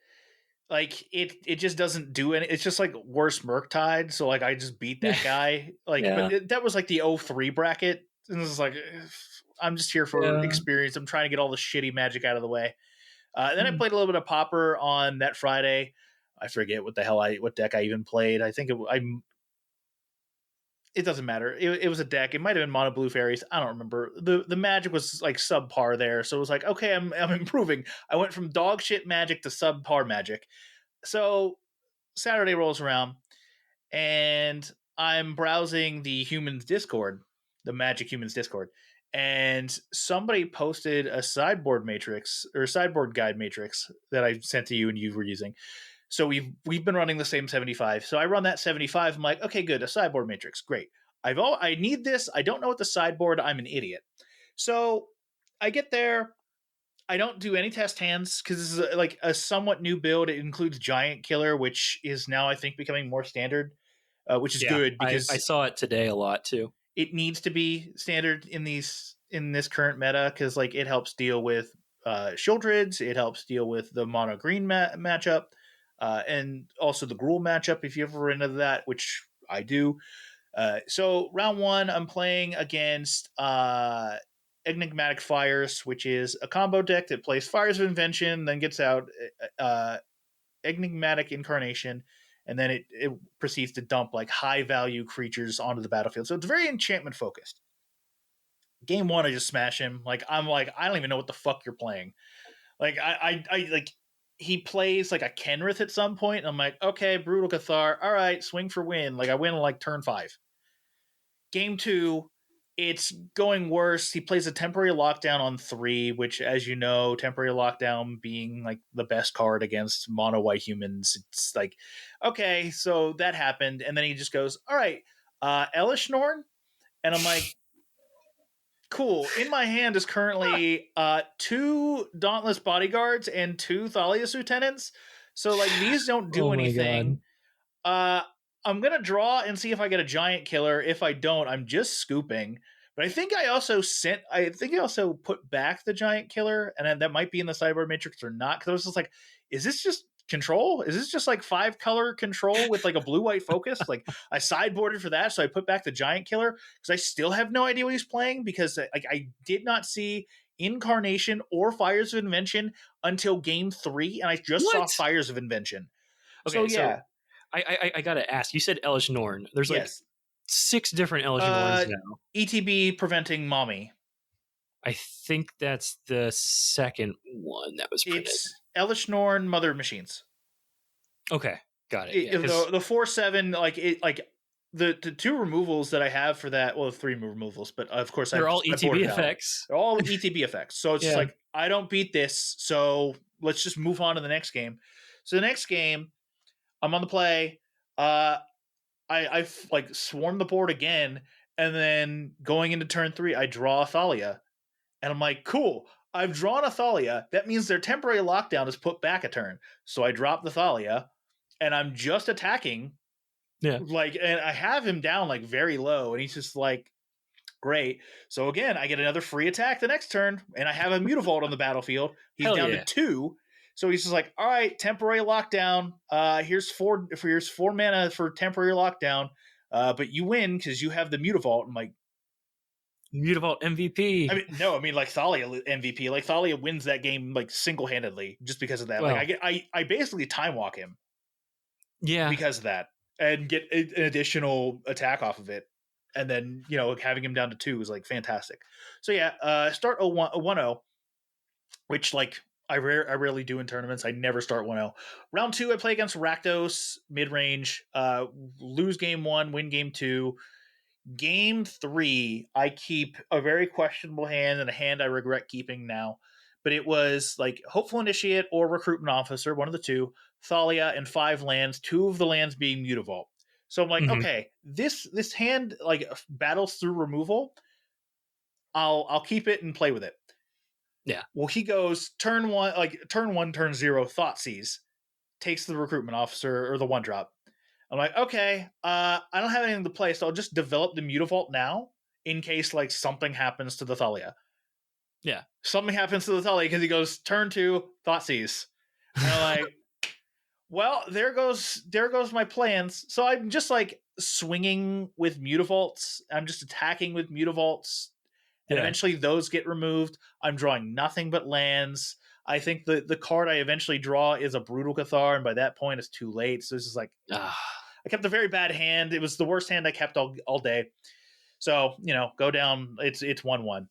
S2: Like it just doesn't do any. It's just like worse Murktide. So like I just beat that guy. Like, but that was like the 0-3 bracket, and this is like I'm just here for experience. I'm trying to get all the shitty Magic out of the way. Then I played a little bit of Pauper on that Friday. I forget what deck I even played. I think it doesn't matter. It was a deck. It might have been Mono Blue Fairies. I don't remember. The magic was like subpar there, so it was like, okay, I'm improving. I went from dog shit magic to subpar magic. So Saturday rolls around, and I'm browsing the humans Discord, the Magic Humans Discord, and somebody posted a sideboard guide matrix that I sent to you and you were using. So we've been running the same 75. So I run that 75. I'm like, okay, good, a sideboard matrix, great. I need this. I don't know what the sideboard. I'm an idiot. So I get there. I don't do any test hands because this is like a somewhat new build. It includes Giant Killer, which is now I think becoming more standard, which is good because
S1: I saw it today a lot too.
S2: It needs to be standard in this current meta because like it helps deal with Shieldrids, it helps deal with the mono green matchup, and also the Gruul matchup if you ever run into that, which I do. So round one, I'm playing against Enigmatic Fires, which is a combo deck that plays Fires of Invention, then gets out Enigmatic Incarnation, and then it proceeds to dump like high value creatures onto the battlefield. So it's very enchantment focused. Game one, I just smash him. I'm like, I don't even know what the fuck you're playing. Like I like he plays like a Kenrith at some point, and I'm like, okay, Brutal Cathar, all right, swing for win. Like I win like turn 5. Game two, it's going worse. He plays a Temporary Lockdown on 3, which, as you know, Temporary Lockdown being like the best card against mono white humans. It's like, okay, so that happened, and then he just goes, all right, Elishnorn, and I'm like, cool. In my hand is currently 2 Dauntless Bodyguards and 2 Thalia's Lieutenants. So like these don't do anything. I'm gonna draw and see if I get a Giant Killer. If I don't, I'm just scooping. But I think I also put back the Giant Killer, and that might be in the sideboard matrix or not. Because I was just like, is this just control? Is this just like 5 color control with like a blue white focus? Like I sideboarded for that, so I put back the Giant Killer because I still have no idea what he's playing because like I did not see Incarnation or Fires of Invention until game 3, and I just saw Fires of Invention.
S1: Okay, so I gotta ask. You said Elish Norn. There's like 6 different Elish Norns now.
S2: ETB preventing mommy.
S1: I think that's the second one that was printed.
S2: It's Elish Norn, Mother of Machines.
S1: Okay, got it. Yeah,
S2: the 4/7, like the 2 removals that I have for that. Well, 3 removals, but of course
S1: they're all ETB effects.
S2: They're all ETB effects. So it's just like I don't beat this, so let's just move on to the next game. So the next game, I'm on the play. I like swarm the board again, and then going into turn 3, I draw a Thalia, and I'm like, cool. I've drawn a Thalia. That means their Temporary Lockdown is put back a turn. So I drop the Thalia, and I'm just attacking.
S1: Yeah.
S2: Like, and I have him down like very low, and he's just like, great. So again, I get another free attack the next turn, and I have a Mutavault on the battlefield. He's down to 2. So he's just like, all right, Temporary Lockdown. Here's 4 mana for Temporary Lockdown. But you win because you have the Mutavault. I'm like,
S1: Mutavault MVP.
S2: I mean like Thalia MVP. Like Thalia wins that game like single-handedly just because of that. Well, like I basically time walk him.
S1: Yeah.
S2: Because of that. And get an additional attack off of it. And then, having him down to 2 is like fantastic. So yeah, start 1-0, which like I rarely do in tournaments. I never start 1-0. Round 2, I play against Rakdos, mid-range, lose game 1, win game 2. Game 3, I keep a very questionable hand and a hand I regret keeping now. But it was like Hopeful Initiate or Recruitment Officer, one of the 2, Thalia, and 5 lands, 2 of the lands being Mutavault. So I'm like, okay, this hand like battles through removal. I'll keep it and play with it.
S1: Yeah.
S2: Well, he goes turn 0, Thoughtseize, takes the Recruitment Officer or the 1-drop. I'm like, okay, I don't have anything to play, so I'll just develop the Mutavault now in case like something happens to the Thalia.
S1: Yeah.
S2: Something happens to the Thalia because he goes turn 2, Thoughtseize. And I'm like, well, there goes my plans. So I'm just like swinging with Mutavaults. I'm just attacking with Mutavaults. And eventually those get removed. I'm drawing nothing but lands. I think the card I eventually draw is a Brutal Cathar, and by that point it's too late. So this is like, I kept a very bad hand. It was the worst hand I kept all day. So, go down. It's 1-1.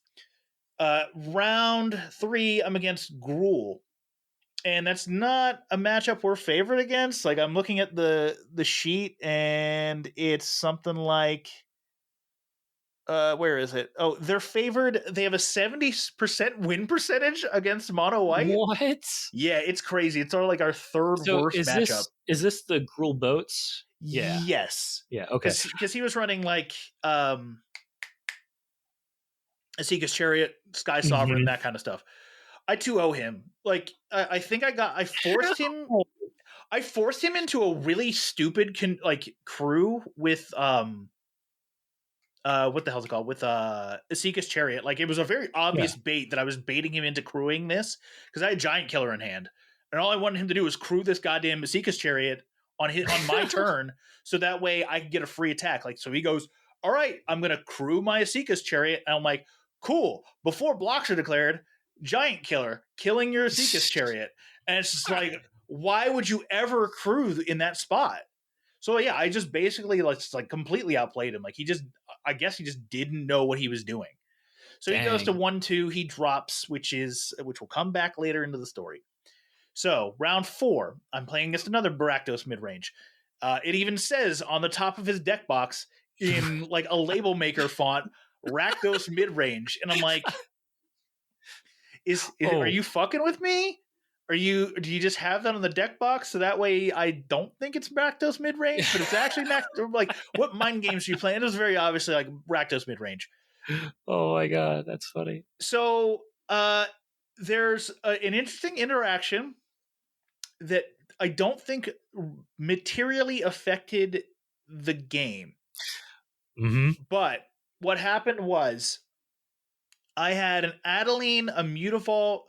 S2: Round 3, I'm against Gruul. And that's not a matchup we're favored against. Like, I'm looking at the sheet, and it's something like, where is it? Oh, they're favored. They have a 70% win percentage against mono white.
S1: What?
S2: Yeah, it's crazy. It's our third worst matchup.
S1: Is this the Gruul boats?
S2: Yeah. Yes.
S1: Yeah. Okay.
S2: Because he was running Asika's Chariot, Sky Sovereign, that kind of stuff. I 2-0 him. Like, I think I forced him. I forced him into a really stupid crew with what the hell's it called? With Asika's Chariot. Like, it was a very obvious bait that I was baiting him into crewing this because I had Giant Killer in hand, and all I wanted him to do was crew this goddamn Asika's Chariot on my turn, so that way I could get a free attack. Like, so he goes, all right, I'm gonna crew my Asika's Chariot, and I'm like, cool. Before blocks are declared, Giant Killer killing your Asika's Chariot, and it's just like, why would you ever crew in that spot? So yeah, I just basically completely outplayed him. Like, I guess he just didn't know what he was doing. So He goes to 1-2. He drops, which will come back later into the story. So round 4, I'm playing against another Barakdos midrange. It even says on the top of his deck box in like a label maker font, Rakdos midrange, and I'm like, are you fucking with me? Do you just have that on the deck box so that way I don't think it's Rakdos midrange, but it's actually like, what mind games are you playing? It was very obviously like Rakdos midrange.
S1: Oh my god, that's funny.
S2: So there's an interesting interaction that I don't think materially affected the game.
S1: Mm-hmm.
S2: But what happened was I had an Adeline, a Mutavault,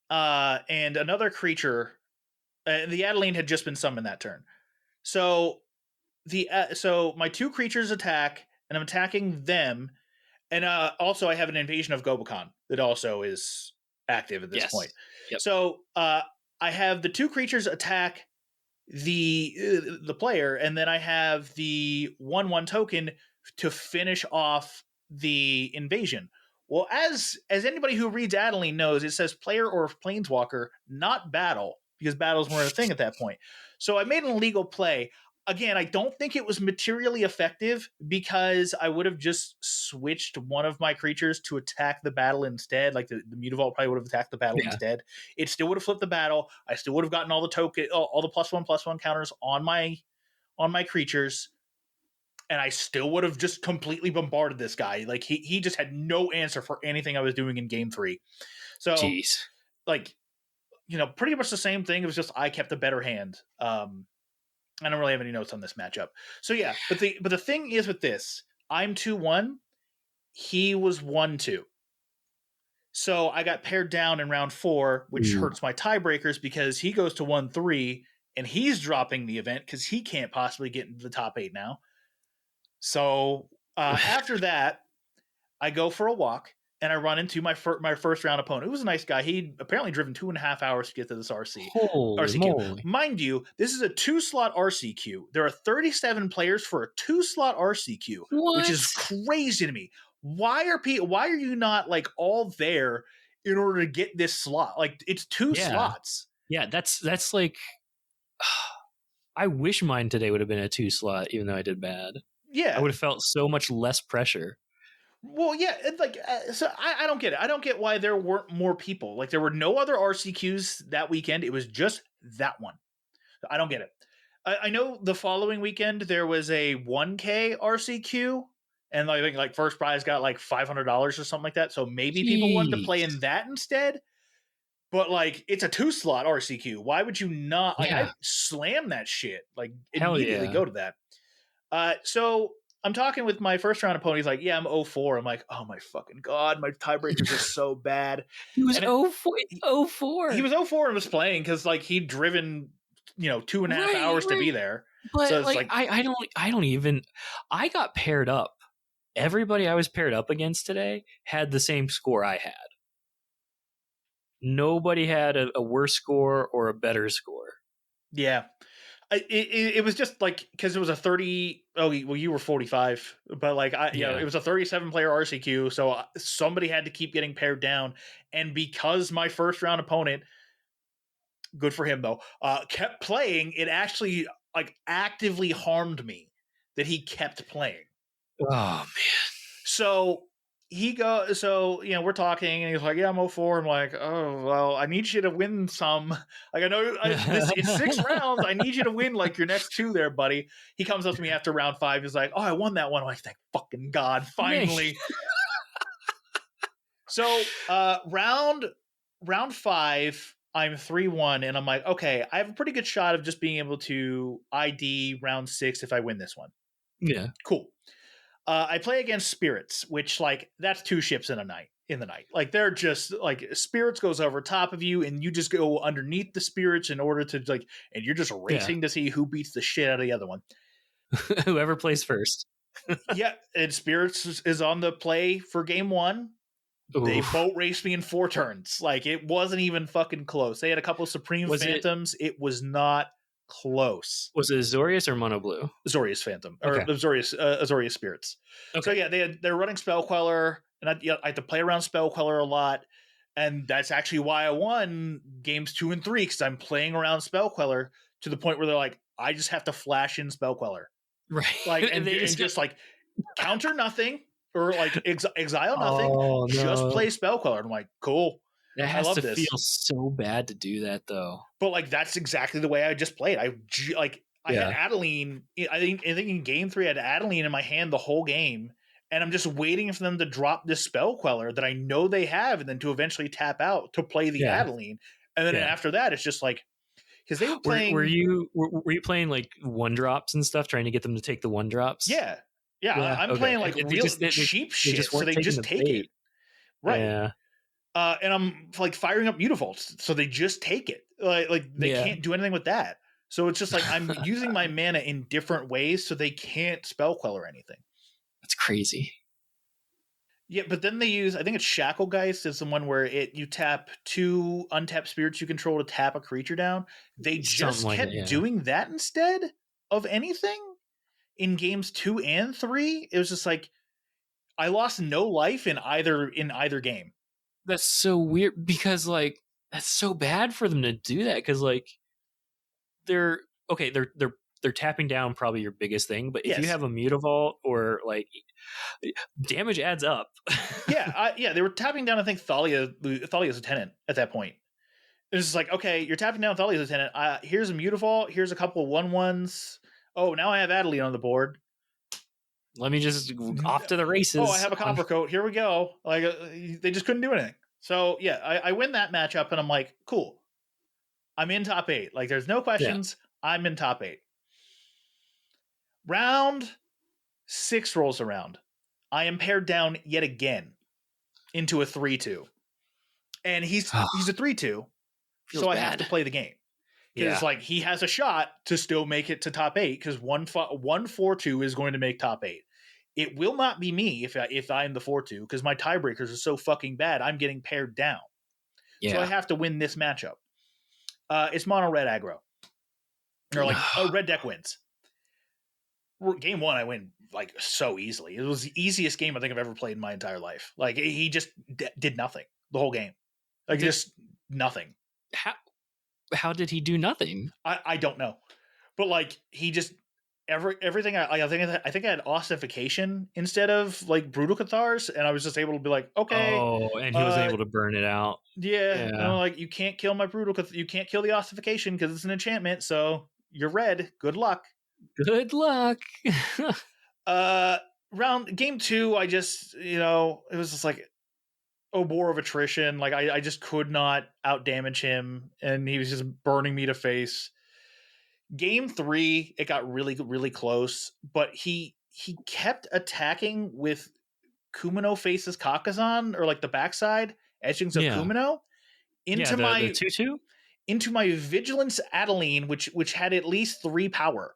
S2: and another creature. The Adeline had just been summoned that turn. So my 2 creatures attack, and I'm attacking them. And also I have an Invasion of Gobakhan that also is active at this point.
S1: Yep.
S2: So I have the 2 creatures attack the player, and then I have the 1/1 token to finish off the invasion. Well, as anybody who reads Adeline knows, it says player or planeswalker, not battle, because battles weren't a thing at that point. So I made an illegal play. Again, I don't think it was materially effective because I would have just switched one of my creatures to attack the battle instead. Like the Mutavault probably would have attacked the battle instead. It still would have flipped the battle. I still would have gotten all the all the +1/+1 counters on my creatures, and I still would have just completely bombarded this guy. Like, he just had no answer for anything I was doing in game 3. So, like, pretty much the same thing. It was just I kept a better hand. I don't really have any notes on this matchup. So yeah, but the thing is with this, I'm 2-1, he was 1-2. So I got paired down in round 4, which hurts my tiebreakers because he goes to 1-3 and he's dropping the event because he can't possibly get into the top 8 now. So after that, I go for a walk and I run into my first round opponent. It was a nice guy. He'd apparently driven 2.5 hours to get to this RCQ.
S1: Moly.
S2: Mind you, this is a 2-slot RCQ. There are 37 players for a 2-slot RCQ, which is crazy to me. Why are you not like all there in order to get this slot? Like, it's 2 slots.
S1: Yeah, that's like, I wish mine today would have been a 2-slot, even though I did bad.
S2: Yeah,
S1: I would have felt so much less pressure.
S2: Well, yeah, so I don't get it. I don't get why there weren't more people. Like, there were no other RCQs that weekend. It was just that one. I don't get it. I know the following weekend there was a 1K RCQ, and I think like first prize got like $500 or something like that. So maybe people wanted to play in that instead. But like, it's a 2-slot RCQ. Why would you not? Like, I slam that shit. Like, immediately go to that. So I'm talking with my first round opponent. He's like, yeah, I'm 0-4. I'm like, oh my fucking God, my tiebreakers are so bad.
S1: He was 0-4.
S2: He was 0-4 and was playing because like he'd driven 2.5 hours to be there.
S1: But so like I don't even, I got paired up. Everybody I was paired up against today had the same score I had. nobody had a worse score or a better score.
S2: Yeah. It was just like, because it was a 30. Oh, well, you were 45, but like it was a 37 player RCQ, so somebody had to keep getting pared down, and because my first round opponent, good for him though, kept playing, it actually like actively harmed me that he kept playing.
S1: Oh man.
S2: So we're talking, and he's like, yeah, I'm 0-4. I'm like, oh, well, I need you to win some. Like, I know it's 6 rounds. I need you to win like your next 2 there, buddy. He comes up to me after round 5. He's like, oh, I won that one. I'm like, thank fucking God, finally. So round 5, I'm 3-1, and I'm like, okay, I have a pretty good shot of just being able to ID round 6 if I win this one.
S1: Yeah.
S2: Cool. I play against Spirits, which like that's 2 ships in the night. Like they're just like Spirits goes over top of you, and you just go underneath the Spirits in order to like, and you're just racing to see who beats the shit out of the other one.
S1: Whoever plays first.
S2: Yeah, and Spirits is on the play for game 1. They boat raced me in 4 turns. Like it wasn't even fucking close. They had a couple of Supreme Phantoms. It was not close.
S1: Was it Azorius or Mono Blue?
S2: Azorius Phantom or Azorius Spirits. Okay. So yeah, they're running Spell Queller, and I had to play around Spell Queller a lot, and that's actually why I won games 2 and 3, because I'm playing around Spell Queller to the point where they're like, I just have to flash in Spell Queller,
S1: right?
S2: Like and just like counter nothing or like exile nothing, just play Spell Queller. I'm like, cool.
S1: That has to feel so bad to do that, though.
S2: But like that's exactly the way I just played. I had Adeline. I think in game 3 I had Adeline in my hand the whole game, and I'm just waiting for them to drop this Spell Queller that I know they have, and then to eventually tap out to play the Adeline. And then after that, it's just like, because they were playing.
S1: Were you playing like 1-drops and stuff, trying to get them to take the 1-drops?
S2: Yeah. I'm playing like real cheap shit, so they just take it. Right.
S1: Yeah.
S2: And I'm like firing up Mutavaults, so they just take it. Like they can't do anything with that. So it's just like I'm using my mana in different ways, so they can't Spell Queller anything.
S1: That's crazy.
S2: Yeah, but then they use, I think it's Shacklegeist is the one where you tap 2 untapped spirits you control to tap a creature down. They just kept doing that instead of anything in games 2 and 3. It was just like I lost no life in either game.
S1: That's so weird, because like that's so bad for them to do that, because like they're tapping down probably your biggest thing, but if you have a Mutavault or like damage adds up.
S2: They were tapping down, I think, Thalia's Lieutenant at that point. It's just like, okay, you're tapping down Thalia's Lieutenant. Here's a Mutavault. Here's a couple of 1/1s. Oh, now I have Adeline on the board.
S1: Let me just off to the races.
S2: Oh, I have a Copper Coat. Here we go. Like they just couldn't do anything. So yeah, I win that matchup, and I'm like, cool. I'm in top 8. Like there's no questions. Yeah. I'm in top 8. Round 6 rolls around. I am pared down yet again into a 3-2, and he's a 3-2, so I have to play the game. Because like he has a shot to still make it to top 8, because 1-4-2 is going to make top 8. It will not be me if I'm the 4-2, because my tiebreakers are so fucking bad. I'm getting pared down, so I have to win this matchup. It's mono red aggro, or like red deck wins. Game 1, I win like so easily. It was the easiest game I think I've ever played in my entire life. Like he just did nothing the whole game, like just nothing.
S1: How did he do nothing?
S2: I don't know, but like he just everything. I think I had ossification instead of like brutal cathars, and I was just able to be like, okay.
S1: Oh, and he wasn't able to burn it out.
S2: Yeah. And I'm like, you can't kill my brutal. You can't kill the ossification because it's an enchantment. So you're red. Good luck.
S1: Good luck.
S2: Game 2, I just it was just like Obor of attrition. Like I just could not out damage him, and he was just burning me to face. Game 3, it got really, really close, but he kept attacking with Kumino faces Kakazan, or like the backside etchings of Kumino into my
S1: 2/2?
S2: into my Vigilance Adeline, which had at least 3 power.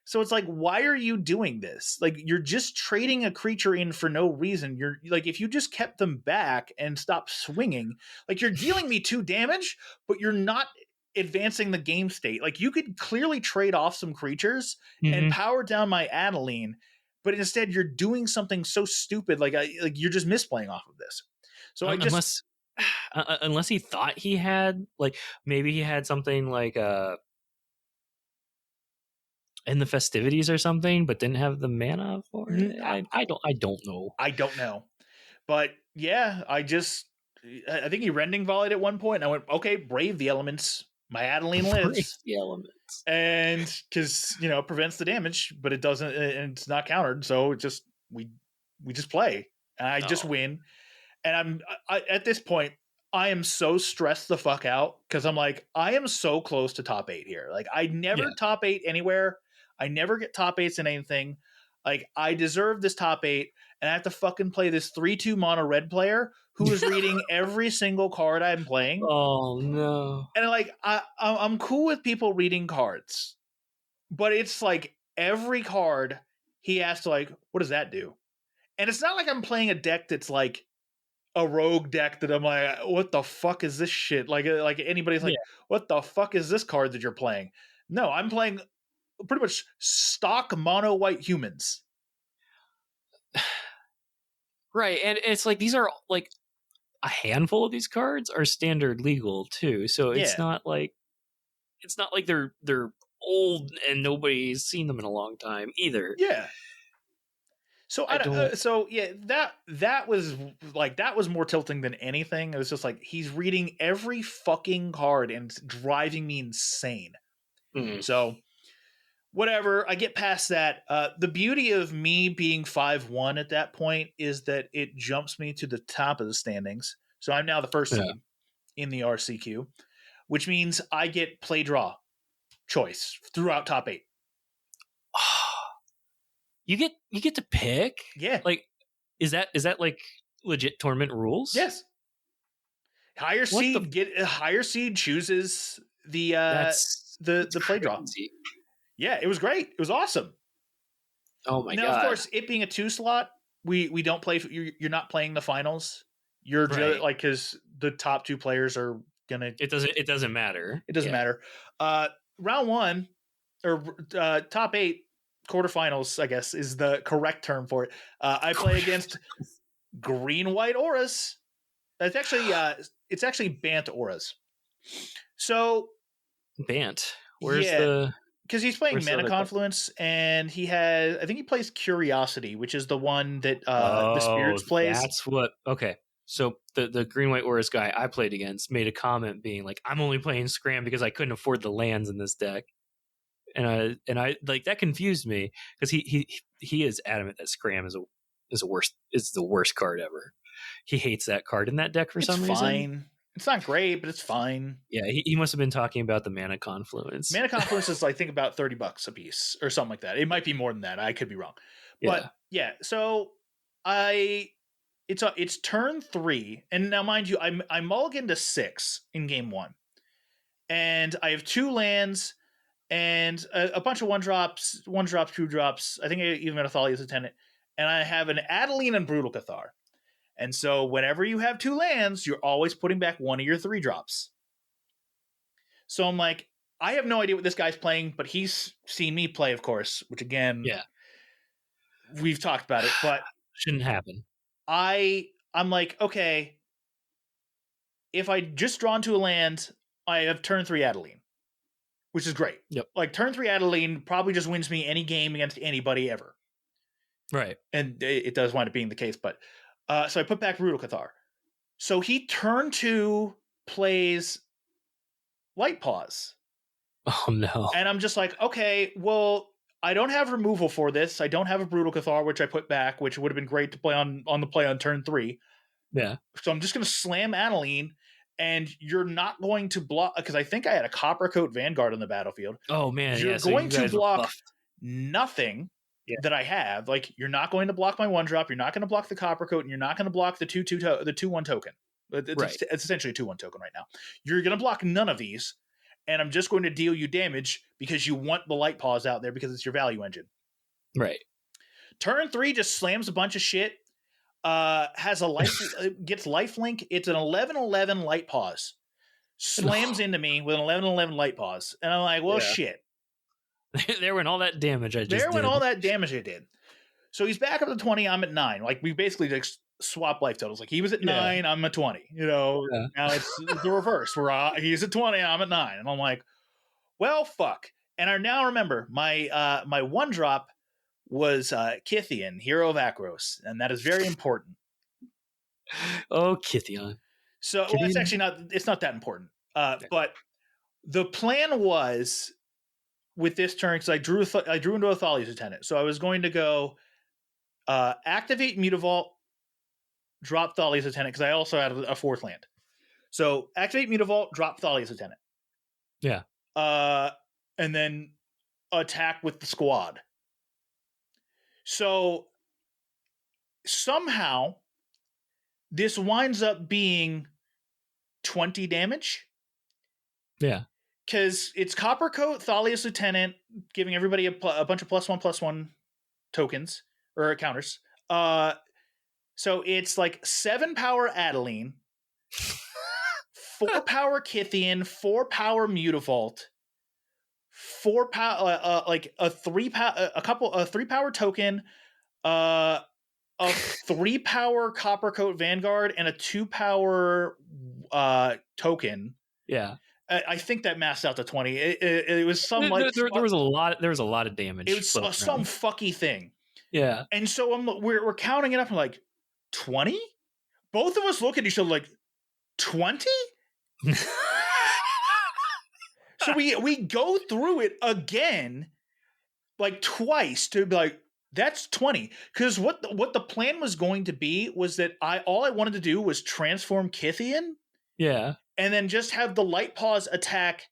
S2: So it's like, why are you doing this? Like, you're just trading a creature in for no reason. You're like, if you just kept them back and stopped swinging, like, you're dealing me 2 damage, but you're not advancing the game state. Like, you could clearly trade off some creatures and power down my Adeline, but instead you're doing something so stupid. Like you're just misplaying off of this. So I just
S1: unless he thought he had, like, maybe he had something like in the festivities or something, but didn't have the mana for it. I don't know.
S2: I don't know. But yeah, I think he rending volleyed at one point, and I went, okay, brave the elements. My Adeline lives.
S1: Brave the elements.
S2: And because, it prevents the damage, but it doesn't, and it's not countered. So it just, we just play. And I just win. And I at this point, I am so stressed the fuck out because I'm like, I am so close to top 8 here. Like, I never top 8 anywhere. I never get top 8s in anything. Like, I deserve this top 8, and I have to fucking play this 3/2 mono red player who is reading every single card I'm playing.
S1: Oh no!
S2: And like, I'm cool with people reading cards, but it's like every card he has to, like, what does that do? And it's not like I'm playing a deck that's like a rogue deck that I'm like, what the fuck is this shit? Like anybody's like, what the fuck is this card that you're playing? No, I'm playing pretty much stock mono white humans.
S1: Right, and it's like these are like a handful of these cards are standard legal too, so it's not like they're old and nobody's seen them in a long time either.
S2: Yeah. So that was more tilting than anything. It was just like, he's reading every fucking card and it's driving me insane. So whatever, I get past that. The beauty of me being 5-1 at that point is that it jumps me to the top of the standings. So I'm now the first seed in the RCQ, which means I get play draw choice throughout top 8.
S1: You get to pick?
S2: Yeah.
S1: Like, is that like legit tournament rules?
S2: Yes. Higher seed chooses the play draw. Yeah, it was great. It was awesome.
S1: Oh my god!
S2: Now, of course, it being a 2 slot, we don't play. You're not playing the finals. You're just, like, because the top 2 players are gonna.
S1: It doesn't matter.
S2: It doesn't matter. Round 1 or top 8 quarterfinals, I guess, is the correct term for it. I play against green white auras. That's actually it's actually Bant auras. So
S1: Bant, where's the?
S2: Because he's playing Mana Confluence, and I think he plays Curiosity, which is the one that the Spirits plays.
S1: That's what. Okay, so the green white auras guy I played against made a comment being like, "I'm only playing Scram because I couldn't afford the lands in this deck," and I like that confused me because he is adamant that Scram is the worst card ever. He hates that card in that deck for some reason.
S2: It's not great, but it's fine.
S1: Yeah, he must have been talking about the Mana Confluence.
S2: Mana Confluence is, I think, about $30 a piece or something like that. It might be more than that. I could be wrong. But yeah, so it's turn 3, and now mind you, I mulligan to 6 in game 1, and I have 2 lands and a bunch of 1-drops, 2-drops. I think I even got a Thalia's Attendant, and I have an Adeline and Brutal Cathar. And so whenever you have 2 lands, you're always putting back 1 of your 3-drops. So I'm like, I have no idea what this guy's playing, but he's seen me play, of course, which again, we've talked about it, but
S1: shouldn't happen.
S2: I'm like, okay, if I just draw into a land, I have turn 3 Adeline, which is great.
S1: Yep.
S2: Like, turn 3 Adeline probably just wins me any game against anybody ever.
S1: Right.
S2: And it does wind up being the case, but so I put back Brutal Cathar. So he turn 2 plays Light Paws.
S1: Oh no.
S2: And I'm just like, okay, well, I don't have removal for this. I don't have a Brutal Cathar, which I put back, which would have been great to play on the play on turn 3.
S1: Yeah.
S2: So I'm just going to slam Adeline, and you're not going to block, because I think I had a Coppercoat Vanguard on the battlefield.
S1: Oh man,
S2: you're going to block nothing that I have. Like, you're not going to block my 1-drop, you're not going to block the Coppercoat, and you're not going to block the 2/1 token. It's essentially a 2/1 token right now. You're going to block none of these, and I'm just going to deal you damage because you want the light paws out there because it's your value engine.
S1: Right.
S2: Turn 3 just slams a bunch of shit. Has a life, gets lifelink. It's an 11/11 light paws. Slams into me with an 11/11 light paws, and I'm like, well, shit.
S1: There went all that damage I just
S2: There
S1: did.
S2: went all that damage I did. So he's back up to 20. I'm at 9. Like we basically just swap life totals. Like he was at 9. I'm at 20. Now it's the reverse. He's at 20. I'm at 9, and I'm like, well, fuck. And I now remember my my one drop was Kithian, Hero of Akros, and that is very important.
S1: Oh, Kithian.
S2: So well, it's actually not. It's not that important. But the plan was with this turn because I drew into a Thalia's Lieutenant, so I was going to go activate Mutavault, drop Thalia's Lieutenant because I also had a 4th land. So activate Mutavault, drop Thalia's Lieutenant.
S1: Yeah.
S2: And then attack with the squad. So somehow this winds up being 20 damage.
S1: Yeah.
S2: Because it's Copper Coat, Thalia's Lieutenant, giving everybody a bunch of +1/+1 tokens or counters. So it's like 7 power Adeline, 4 power Kithian, 4 power Mutavault, 4 power like a 3 power token, a 3 power Copper Coat Vanguard, and a 2 power token.
S1: Yeah.
S2: I think that massed out to 20. It was some
S1: there was a lot of damage.
S2: It was some fucky thing.
S1: Yeah.
S2: And so we're counting it up and like 20? Both of us look at each other like 20? So we go through it again like twice to be like, that's 20. Because what the plan was going to be was that all I wanted to do was transform Kithian.
S1: Yeah.
S2: And then just have the light paws attack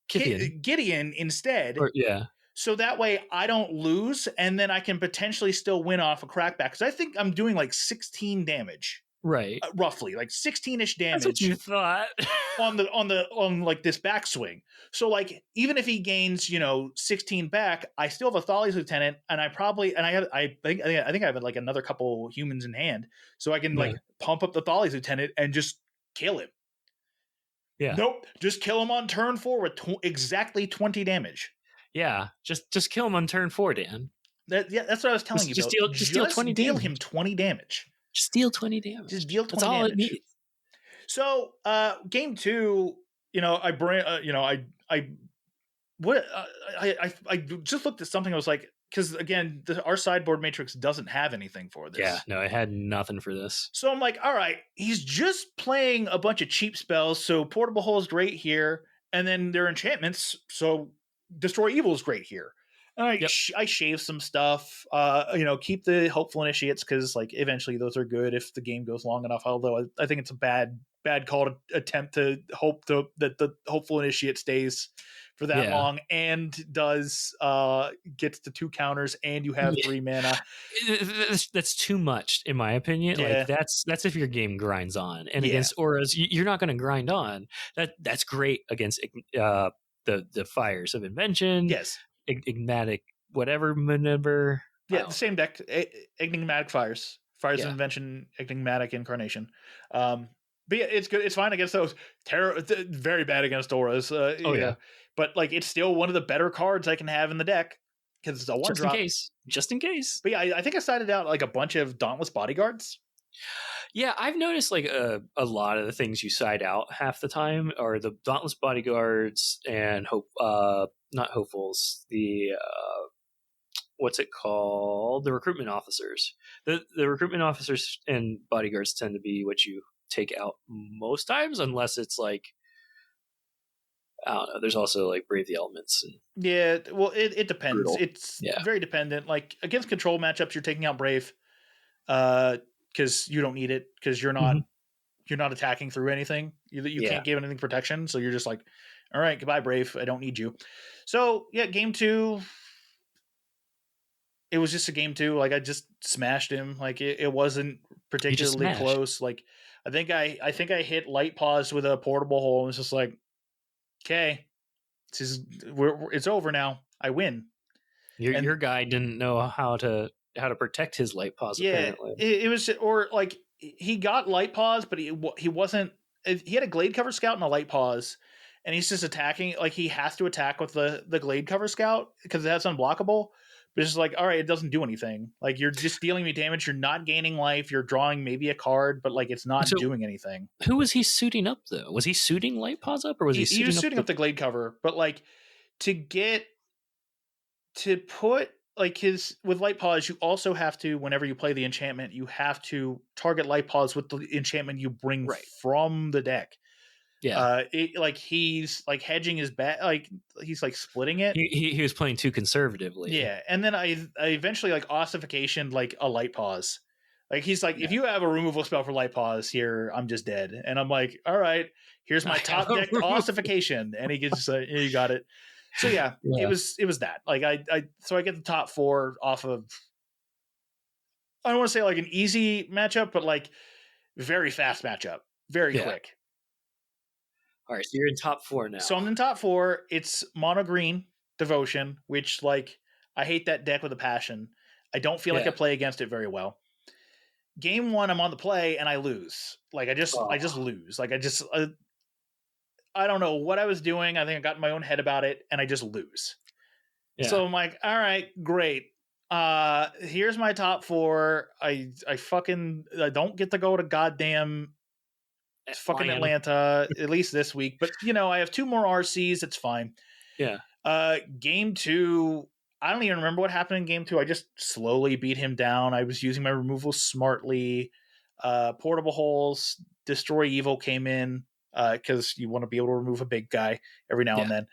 S2: Gideon instead.
S1: Yeah.
S2: So that way I don't lose, and then I can potentially still win off a crackback. Because I think I'm doing like 16 damage.
S1: Right.
S2: Roughly, like 16-ish damage.
S1: That's what you thought.
S2: on like this backswing. So like even if he gains 16 back, I still have a Thalia's Lieutenant, and I think I have like another couple humans in hand, so I can like pump up the Thalia's Lieutenant and just kill him.
S1: Yeah.
S2: Nope. Just kill him on turn 4 with exactly 20 damage.
S1: Yeah. Just kill him on turn 4, Dan.
S2: That's what I was telling you.
S1: Just deal 20
S2: deal
S1: damage.
S2: him 20 damage.
S1: Just deal 20 damage.
S2: Just deal 20
S1: That's all
S2: damage.
S1: it needs.
S2: So, game 2, I just looked at something. I was like, because again, our sideboard matrix doesn't have anything for this.
S1: Yeah, no, I had nothing for this.
S2: So I'm like, all right, he's just playing a bunch of cheap spells. So Portable Hole is great here, and then their enchantments. So Destroy Evil is great here. And I shave some stuff. Keep the Hopeful Initiates because like eventually those are good if the game goes long enough. Although I think it's a bad call to attempt to hope that the Hopeful Initiate stays for that long and gets to 2 counters and you have 3 mana.
S1: That's too much in my opinion. Like that's if your game grinds on, and against auras you're not going to grind on. That's great against the Fires of Invention.
S2: Yes.
S1: Enigmatic whatever maneuver.
S2: The same deck. Enigmatic Fires of Invention, Enigmatic Incarnation. But yeah, it's good. It's fine against those. Very bad against auras. But like, it's still one of the better cards I can have in the deck because it's a 1-drop.
S1: Just in case.
S2: But yeah, I think I sided out like a bunch of Dauntless Bodyguards.
S1: Yeah, I've noticed like a lot of the things you side out half the time are the Dauntless Bodyguards and not Hopefuls. The what's it called? The recruitment officers. The recruitment officers and bodyguards tend to be what you take out most times, unless it's like, I don't know. There's also like Brave the Elements.
S2: Well, it depends.
S1: Brutal.
S2: It's very dependent. Like against control matchups, you're taking out Brave because you don't need it because you're not attacking through anything. You can't give anything protection, so you're just like, all right, goodbye, Brave. I don't need you. So yeah, game 2. It was just a game 2. Like I just smashed him. Like it wasn't particularly close. Like I think I hit Light Paws with a Portable Hole. And it's just like, okay, It's over now. I win.
S1: Your guy didn't know how to protect his light paws.
S2: Yeah,
S1: Apparently,
S2: it was, or like he got light paws, but he wasn't. He had a glade cover scout and a light paws, and he's just attacking. Like he has to attack with the glade cover scout because that's unblockable. But it's just like, all right, it doesn't do anything. Like you're just dealing me damage. You're not gaining life. You're drawing maybe a card, but like it's not
S1: so
S2: doing anything.
S1: who was he suiting up though? Was he suiting light paws up, or was he
S2: He was
S1: suiting up
S2: suiting up the glade cover, but like to get to put like his with light paws, you also have to, whenever you play the enchantment, you have to target light paws with the enchantment you bring
S1: Right.
S2: from the deck.
S1: Yeah.
S2: Like he's like hedging his bet, like he's like splitting it.
S1: He was playing too conservatively.
S2: Yeah, and then I eventually like ossification like a light pause. Like he's like, if you have a removal spell for light pause here, I'm just dead. And I'm like, all right, here's my top deck ossification, and he gets you got it. So yeah, it was that. Like I so I get the top 4 off of, I don't want to say like an easy matchup, but like very fast matchup, very quick.
S1: All right, so you're in top 4 now.
S2: So I'm in top 4. It's mono green devotion, which like I hate that deck with a passion. I don't feel like I play against it very well. Game 1, I'm on the play and I lose. Like I just lose. Like I don't know what I was doing. I think I got in my own head about it and I just lose. Yeah. So I'm like, all right, great. Here's my top 4. I don't get to go to goddamn fucking Atlanta at least this week, but you know, I have 2 more RCs. It's fine.
S1: Yeah.
S2: Game 2, I don't even remember what happened in game 2. I just slowly beat him down. I was using my removal smartly. Portable holes, destroy evil came in because you want to be able to remove a big guy every now and then.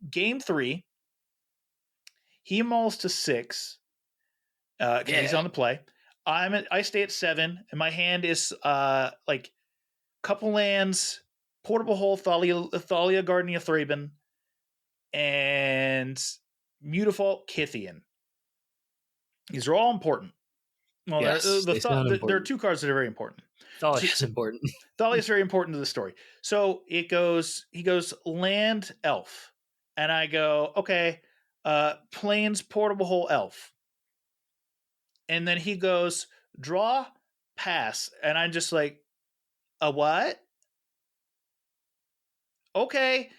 S2: Game 3, he mauls to 6 because he's on the play. I stay at 7, and my hand is like couple lands, portable hole, Thalia, Guardian Thraben, and Mutavault Kithian. These are all important. Well,
S1: yes,
S2: there are 2 cards that are very important.
S1: Thalia is important.
S2: Thalia is very important to the story. So he goes land elf. And I go, okay, plains portable hole elf. And then he goes, draw, pass. And I'm just like, a what? Okay.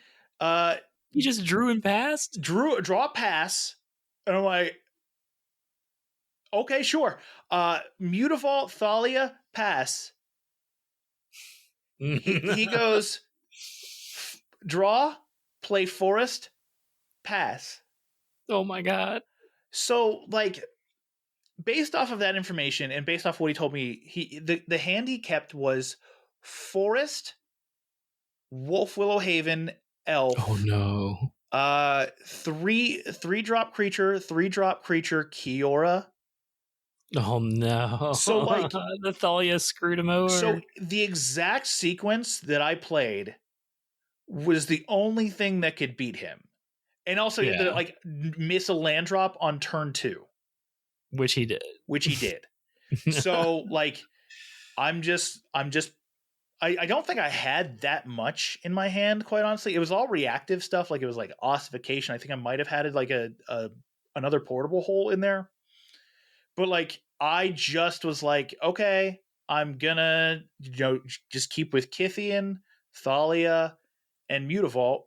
S1: You just drew and passed?
S2: Draw, pass. And I'm like, okay, sure. Mutavault, Thalia, pass. He goes, draw, play forest, pass.
S1: Oh my god.
S2: So, like, based off of that information and based off what he told me, the hand he kept was forest, Wolf Willowhaven, elf.
S1: Oh no.
S2: 3-drop creature, 3-drop creature, Kiora.
S1: Oh no.
S2: So like
S1: the Thalia screwed him over.
S2: So the exact sequence that I played was the only thing that could beat him. And also like miss a land drop on turn 2.
S1: Which he did.
S2: So like I don't think I had that much in my hand, quite honestly. It was all reactive stuff. Like it was like ossification. I think I might have had like another portable hole in there. But like I just was like, okay, I'm gonna just keep with Kithian, Thalia, and Mutavault.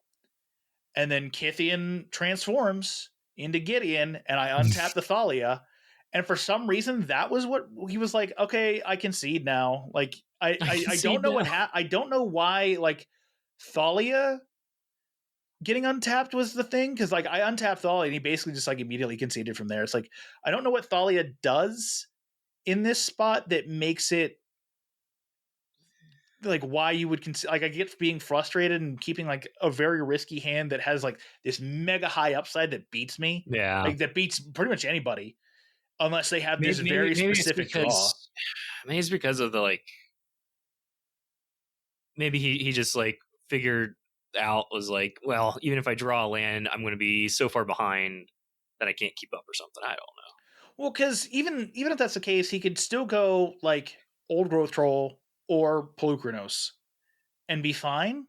S2: And then Kithian transforms into Gideon, and I untap the Thalia. And for some reason, that was what he was like, okay, I concede now. Like I don't know I don't know why like Thalia getting untapped was the thing, because like I untapped Thalia and he basically just like immediately conceded from there. It's like I don't know what Thalia does in this spot that makes it like why you would like I get being frustrated and keeping like a very risky hand that has like this mega high upside that beats me.
S1: Yeah,
S2: like that beats pretty much anybody unless they have this very specific draw.
S1: Maybe it's because of the like. Maybe he just like figured out was like, well, even if I draw a land, I'm going to be so far behind that I can't keep up or something. I don't know.
S2: Well, because even if that's the case, he could still go like Old Growth Troll or Polukranos and be fine.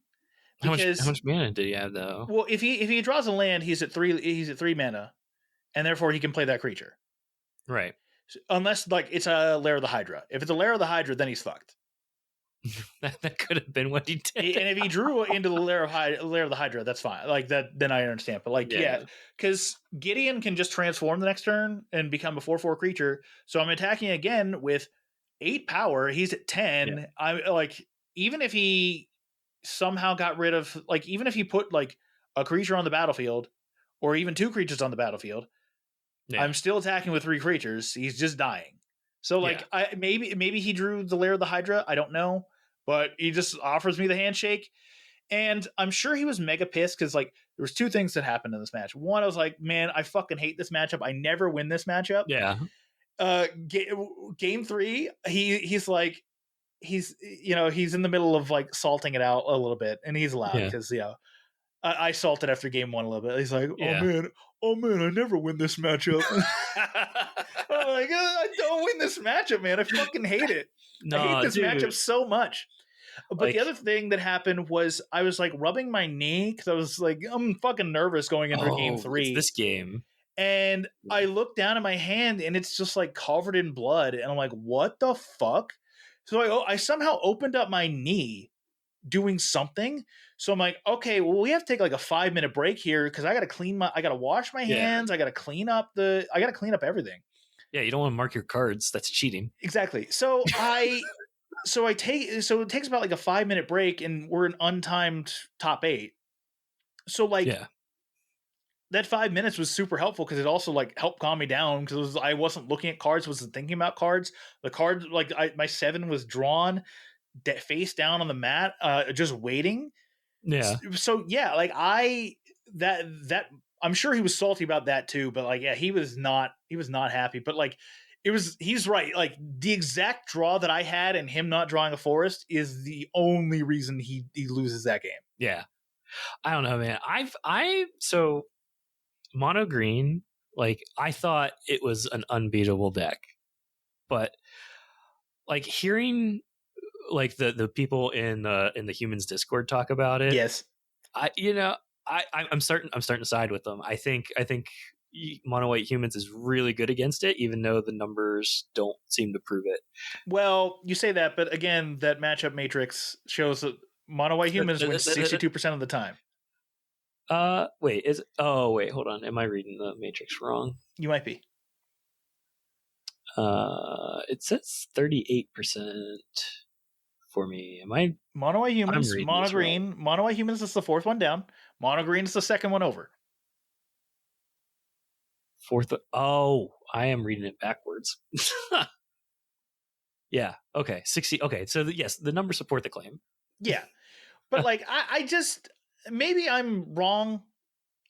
S2: because
S1: how much mana did he have though?
S2: well, if he draws a land, he's at 3 mana, and therefore he can play that creature.
S1: Right.
S2: Unless like it's a Lair of the Hydra. If it's a Lair of the Hydra, then he's fucked.
S1: That could have been what he did.
S2: And if he drew into the Lair of the Hydra, that's fine. Like that, then I understand. But like, yeah, because Gideon can just transform the next turn and become a 4/4 creature. So I'm attacking again with 8 power. He's at 10. Yeah. I like even if he somehow got rid of like even if he put like a creature on the battlefield or even 2 creatures on the battlefield, I'm still attacking with 3 creatures. He's just dying. So like maybe he drew the Lair of the Hydra. I don't know. But he just offers me the handshake. And I'm sure he was mega pissed because like there was 2 things that happened in this match. One, I was like, man, I fucking hate this matchup. I never win this matchup.
S1: Yeah.
S2: Game 3, he's like, he's in the middle of like salting it out a little bit, and he's allowed because I salted after game 1 a little bit. He's like, oh man, I never win this matchup. I'm like, I don't win this matchup, man. I fucking hate it. I hate this matchup so much. But like, the other thing that happened was I was like rubbing my knee because I was like, I'm fucking nervous going into game 3.
S1: It's this game.
S2: And I look down at my hand and it's just like covered in blood. And I'm like, what the fuck? So I somehow opened up my knee doing something. So I'm like, okay, well, we have to take like a 5-minute break here because I got to wash my hands. I got to clean up everything.
S1: Yeah, you don't want to mark your cards. That's cheating.
S2: Exactly. So it takes about like a 5-minute break and we're an untimed top 8. So like that 5 minutes was super helpful because it also like helped calm me down because I wasn't looking at cards, wasn't thinking about cards. The card, like my 7 was drawn face down on the mat, just waiting.
S1: Yeah.
S2: So yeah, like that I'm sure he was salty about that too, but like, yeah, he was not happy, but like he's right. Like the exact draw that I had and him not drawing a forest is the only reason he loses that game.
S1: Yeah. I don't know, man. So mono green, like I thought it was an unbeatable deck, but like hearing like the people in the humans Discord talk about it.
S2: Yes.
S1: I'm starting to side with them. I think mono white humans is really good against it, even though the numbers don't seem to prove it.
S2: Well, you say that, but again, that matchup matrix shows that mono white humans win 62% of the time.
S1: Wait, hold on. Am I reading the matrix wrong?
S2: You might be.
S1: It says 38% for me. Am I
S2: mono white humans, mono green, wrong. Mono white humans is the 4th one down. Mono green is the 2nd one over.
S1: 4th. Oh, I am reading it backwards. Yeah. Okay. 60. Okay. So yes, the numbers support the claim.
S2: Yeah, but like I just maybe I'm wrong.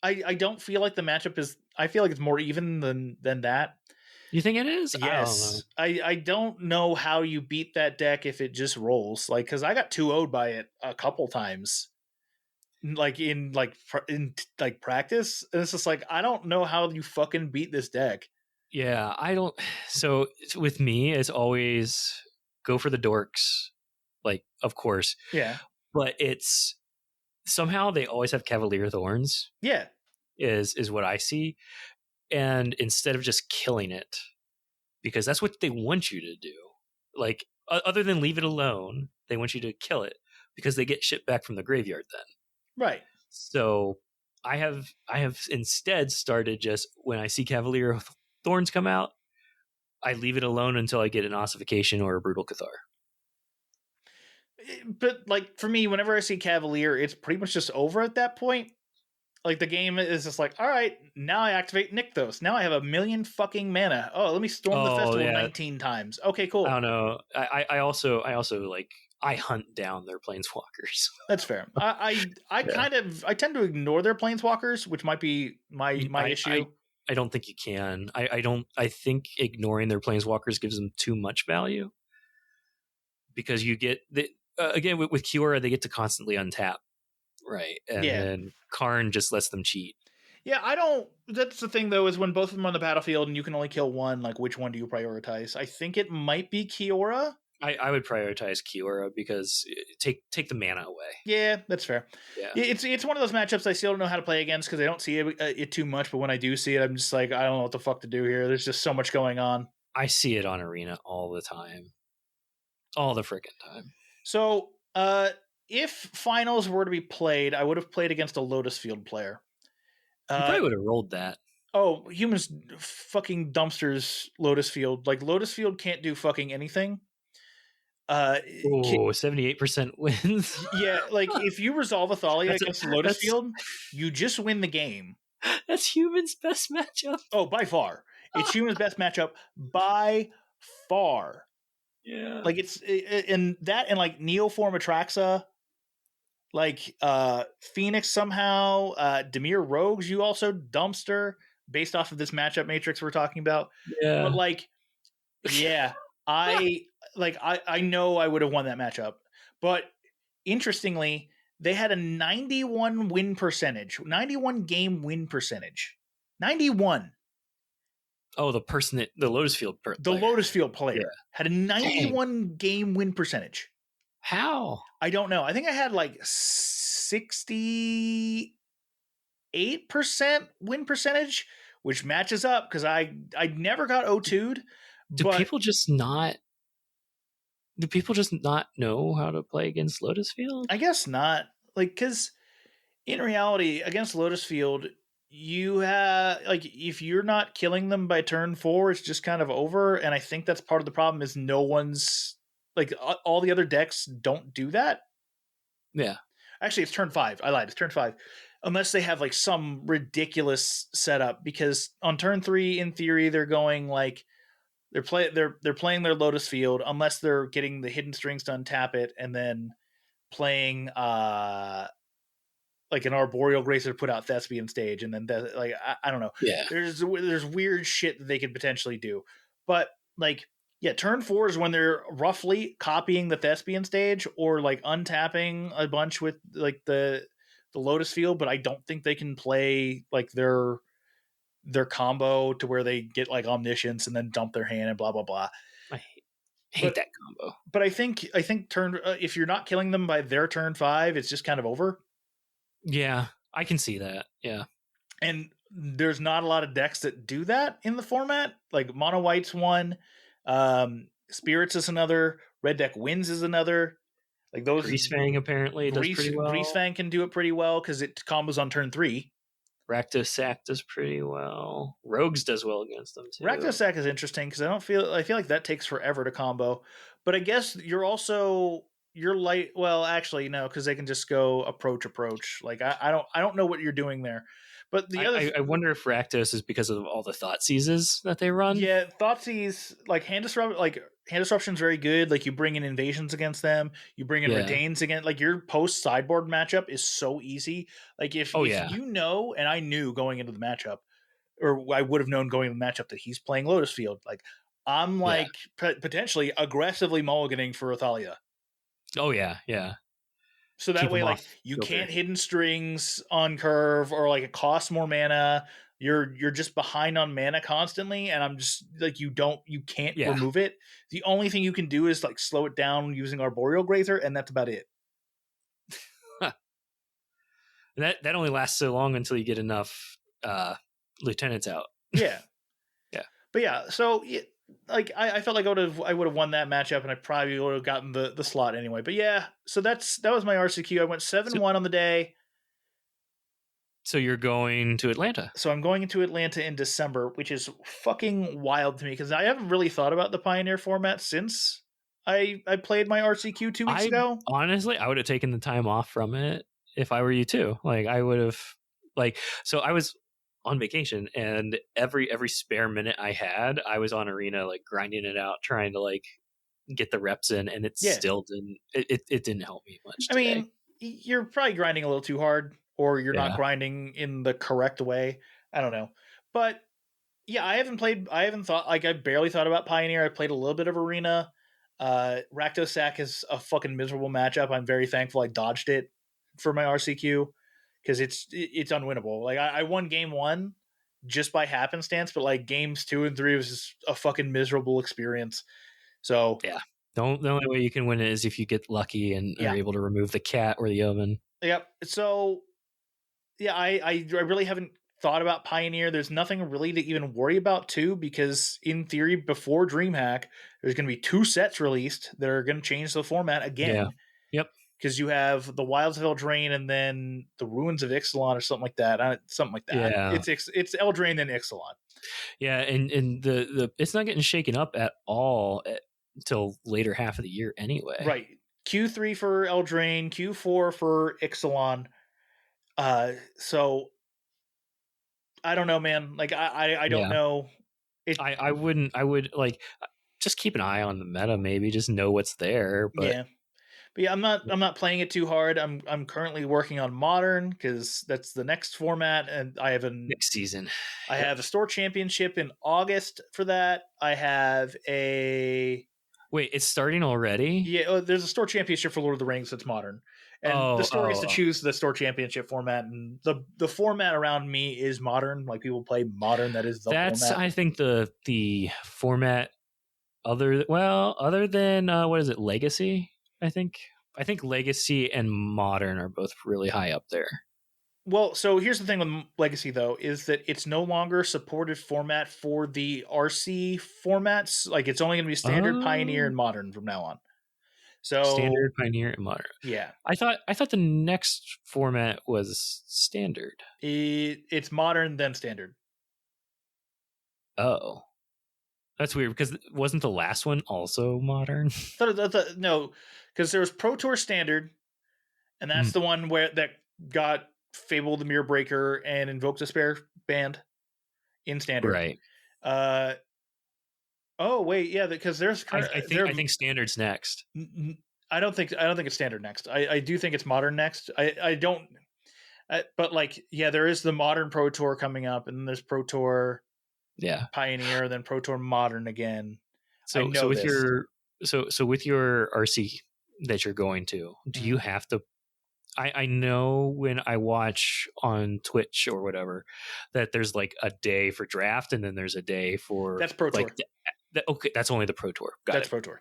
S2: I don't feel like the matchup is. I feel like it's more even than that.
S1: You think it is?
S2: Yes. I don't know how you beat that deck if it just rolls. Like, because I got 2-0'd by it a couple times. Like in practice. And it's just like, I don't know how you fucking beat this deck.
S1: Yeah, I don't. So with me, it's always go for the dorks. Like, of course.
S2: Yeah.
S1: But it's somehow they always have Cavalier Thorns.
S2: Yeah.
S1: Is what I see. And instead of just killing it, because that's what they want you to do. Like, other than leave it alone, they want you to kill it because they get shit back from the graveyard then.
S2: Right.
S1: So I have instead started just when I see Cavalier Thorns come out, I leave it alone until I get an Ossification or a Brutal Cathar.
S2: But like for me, whenever I see Cavalier, it's pretty much just over at that point. Like the game is just like, all right, now I activate Nykthos. Now I have 1,000,000 fucking mana. Oh, let me storm the festival 19 times. Okay, cool.
S1: I don't know. I also like I hunt down their planeswalkers.
S2: That's fair. I tend to ignore their planeswalkers, which might be my issue.
S1: I don't think you can. I think ignoring their planeswalkers gives them too much value because you get again with Kiora, they get to constantly untap. Right. And then Karn just lets them cheat.
S2: Yeah, I don't. That's the thing, though, is when both of them are on the battlefield and you can only kill one, like, which one do you prioritize? I think it might be Kiora.
S1: I would prioritize Kiora because take the mana away.
S2: Yeah, that's fair.
S1: Yeah.
S2: It's one of those matchups I still don't know how to play against because I don't see it too much. But when I do see it, I'm just like, I don't know what the fuck to do here. There's just so much going on.
S1: I see it on Arena all the time. All the freaking time.
S2: So, if finals were to be played, I would have played against a Lotus Field player.
S1: You probably would have rolled that.
S2: Oh, humans fucking dumpsters Lotus Field. Like, Lotus Field can't do fucking anything.
S1: 78% wins.
S2: Yeah, like, if you resolve a Thalia against Lotus Field, you just win the game.
S1: That's humans' best matchup.
S2: Oh, by far. It's humans' best matchup by far.
S1: Yeah.
S2: Like, it's in that and, like, Neoform Atraxa, like, Phoenix somehow, Dimir Rogues, you also dumpster based off of this matchup matrix we're talking about.
S1: Yeah.
S2: But, like, yeah, I know I would have won that matchup. But interestingly, they had a 91 win percentage, 91 game win percentage. 91.
S1: Oh, the Lotus Field player.
S2: The Lotus Field player had a 91 game win percentage.
S1: How?
S2: I don't know. I think I had like 68% win percentage, which matches up because I never got O2'd.
S1: Do people just not know how to play against Lotus Field?
S2: I guess not. Like, because in reality, against Lotus Field, you have, like, if you're not killing them by turn 4, it's just kind of over. And I think that's part of the problem is no one's, like, all the other decks don't do that.
S1: Yeah.
S2: Actually, it's turn 5. I lied. It's turn 5. Unless they have, like, some ridiculous setup. Because on turn 3, in theory, they're going, like, they're playing their Lotus Field, unless they're getting the Hidden Strings to untap it, and then playing like an Arboreal Gracer to put out Thespian Stage, and then I don't know.
S1: Yeah.
S2: There's weird shit that they could potentially do, but like, yeah, turn 4 is when they're roughly copying the Thespian Stage or like untapping a bunch with like the Lotus Field, but I don't think they can play like their combo to where they get like Omniscience and then dump their hand and blah blah blah.
S1: I hate that combo.
S2: But I think turn if you're not killing them by their turn 5, it's just kind of over.
S1: Yeah, I can see that. Yeah.
S2: And there's not a lot of decks that do that in the format. Like Mono White's one, Spirits is another, Red Deck Wins is another. Like those,
S1: Greasefang apparently does pretty well.
S2: Greasefang can do it pretty well because it combos on turn 3.
S1: Rakdos does pretty well. Rogues does well against them too.
S2: Rakdos is interesting because I feel like that takes forever to combo. But I guess you're light. Well, actually, no, because they can just go approach. Like I don't know what you're doing there. But
S1: I wonder if Rakdos is because of all the Thought Seizes that they run.
S2: Yeah, Thoughtseize, like Hand Disruption's very good. Like you bring in Invasions against them, you bring in Retains against. Like your post sideboard matchup is so easy. Like if you know, and I knew going into the matchup, or I would have known going into the matchup that he's playing Lotus Field. Like I'm like potentially aggressively mulliganing for Athalia.
S1: Oh yeah, yeah.
S2: So that way, like you can't Hidden Strings on curve, or like it costs more mana. You're just behind on mana constantly, and I'm just like you can't remove it. The only thing you can do is like slow it down using Arboreal Grazer, and that's about it.
S1: That only lasts so long until you get enough lieutenants out.
S2: Yeah,
S1: yeah.
S2: But yeah, so like I felt like I would have won that matchup, and I probably would have gotten the slot anyway. But yeah, so that was my RCQ. I went 7-1 on the day.
S1: So you're going to Atlanta.
S2: So I'm going to Atlanta in December, which is fucking wild to me because I haven't really thought about the Pioneer format since I played my RCQ 2 weeks ago.
S1: Honestly, I would have taken the time off from it if I were you too. Like I would have, so I was on vacation, and every spare minute I had, I was on Arena, like grinding it out, trying to like get the reps in, and it still didn't. It didn't help me much.
S2: I mean, you're probably grinding a little too hard, or you're not grinding in the correct way. I don't know, but yeah, I haven't thought, like I barely thought about Pioneer. I played a little bit of Arena. Rakdos is a fucking miserable matchup. I'm very thankful I dodged it for my RCQ. Because it's unwinnable. Like I won game 1 just by happenstance, but like games 2 and 3 was just a fucking miserable experience. So
S1: yeah, The only way you can win it is if you get lucky and are able to remove the cat or the oven.
S2: Yep. So, yeah, I really haven't thought about Pioneer. There's nothing really to even worry about, too, because in theory, before DreamHack, there's going to be 2 sets released that are going to change the format again.
S1: Yeah. Yep.
S2: Because you have the Wilds of Eldraine and then the Ruins of Ixalan or something like that.
S1: Yeah.
S2: It's Eldraine then Ixalan.
S1: Yeah, and the it's not getting shaken up at all until later half of the year anyway.
S2: Right. Q3 for Eldraine, Q4 for Ixalan. So I don't know, man. Like I don't know.
S1: I would like just keep an eye on the meta, maybe just know what's there. But
S2: yeah, I'm not playing it too hard. I'm currently working on Modern because that's the next format, and I have
S1: next season.
S2: I have a store championship in August for that. I have a
S1: wait, it's starting already?
S2: Yeah, there's a store championship for Lord of the Rings that's Modern, and the store gets to choose the store championship format, and the format around me is Modern. Like people play Modern. That's format.
S1: I think the format other than what is it, Legacy? I think Legacy and Modern are both really high up there.
S2: Well, so here's the thing with Legacy, though, is that it's no longer supported format for the RC formats. Like, it's only going to be Standard, Pioneer, and Modern from now on. So
S1: Standard, Pioneer, and Modern.
S2: Yeah,
S1: I thought the next format was Standard.
S2: It's Modern then Standard.
S1: Oh, that's weird because wasn't the last one also Modern?
S2: No, because there was Pro Tour Standard, and that's the one that got Fable the Mirror Breaker and Invoke Despair banned in Standard.
S1: Right.
S2: Oh wait, yeah, because there's
S1: I think Standard's next.
S2: I don't think it's Standard next. I do think it's Modern next. I don't. But like, yeah, there is the Modern Pro Tour coming up, and then there's Pro Tour, Pioneer, then Pro Tour Modern again.
S1: So with your RC that you're going to, do you have to? I know when I watch on Twitch or whatever that there's like a day for draft and then there's a day for
S2: that's Pro Tour.
S1: Okay, that's only the Pro Tour.
S2: That's Pro Tour.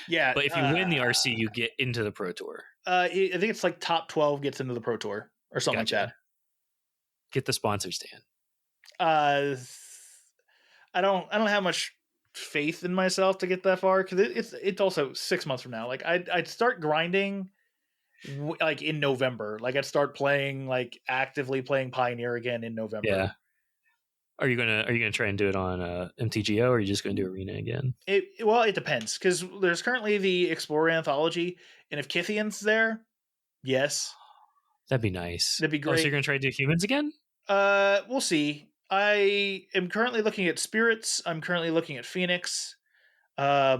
S2: Yeah,
S1: but if you win the RC, you get into the Pro Tour.
S2: I think it's like top 12 gets into the Pro Tour or something like that.
S1: Get the sponsors, Dan.
S2: I don't have much faith in myself to get that far because it's also 6 months from now. Like I'd start grinding like in November. Like I'd start playing, like actively playing Pioneer again in November.
S1: Yeah. Are you gonna try and do it on MTGO, or are you just gonna do Arena again?
S2: It depends because there's currently the Explorer Anthology, and if Kithian's there, yes,
S1: that'd be nice.
S2: That'd be great.
S1: So you're gonna try to do humans again?
S2: We'll see. I am currently looking at Spirits. I'm currently looking at Phoenix. Those are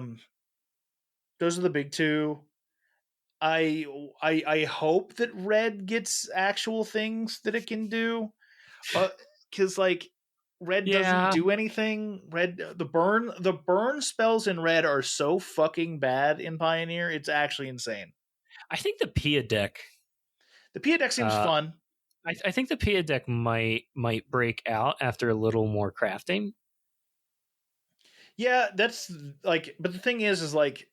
S2: the big two. I hope that Red gets actual things that it can do, because like Red doesn't do anything. Red the burn spells in Red are so fucking bad in Pioneer. It's actually insane.
S1: I think the Pia deck.
S2: The Pia deck seems fun.
S1: I think the Pia deck might break out after a little more crafting.
S2: Yeah, that's like, but the thing is like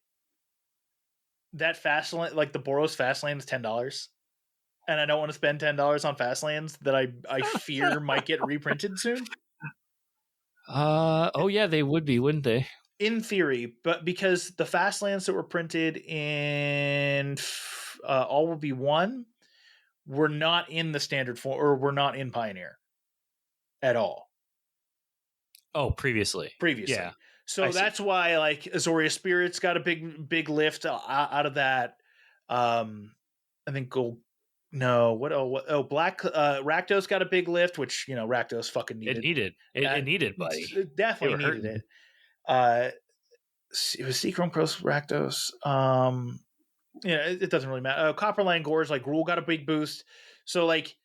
S2: that fast lane, like the Boros fast lane is $10, and I don't want to spend $10 on fast lands that I fear might get reprinted soon.
S1: Oh yeah, they would be, wouldn't they?
S2: In theory, but because the fast lands that were printed in All Will Be One were not in the standard form, or were not in Pioneer at all.
S1: Oh, previously.
S2: Yeah. So that's why like Azoria Spirits got a big lift out of that. I think Black Rakdos got a big lift, which Rakdos fucking needed.
S1: It needed, buddy.
S2: It definitely needed it. It was Seachrome Cross Rakdos. It doesn't really matter. Copperline Gorge, like Rule got a big boost. So like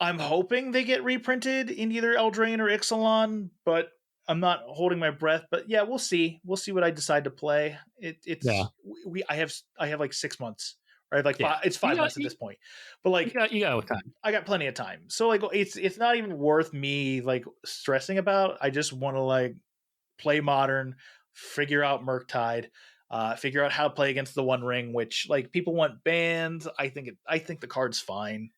S2: I'm hoping they get reprinted in either Eldraine or Ixalan, but I'm not holding my breath. But yeah, we'll see. We'll see what I decide to play. I have like 6 months. Right? Like it's 5 months at this point. But like
S1: you got time.
S2: I got plenty of time. So like it's not even worth me like stressing about. I just want to like play Modern, figure out Murktide, figure out how to play against the One Ring, which like people want banned. I think the card's fine.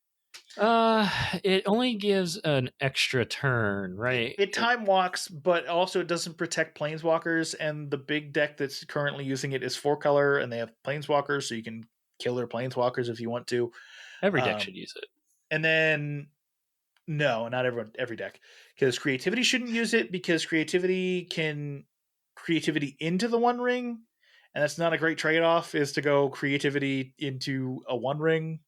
S1: It only gives an extra turn, right?
S2: It time walks, but also it doesn't protect planeswalkers, and the big deck that's currently using it is 4-color, and they have planeswalkers, so you can kill their planeswalkers if you want to.
S1: Every deck should use it.
S2: And then no, not every deck, because creativity shouldn't use it, because creativity can creativity into the One Ring, and that's not a great trade-off, is to go creativity into a One Ring,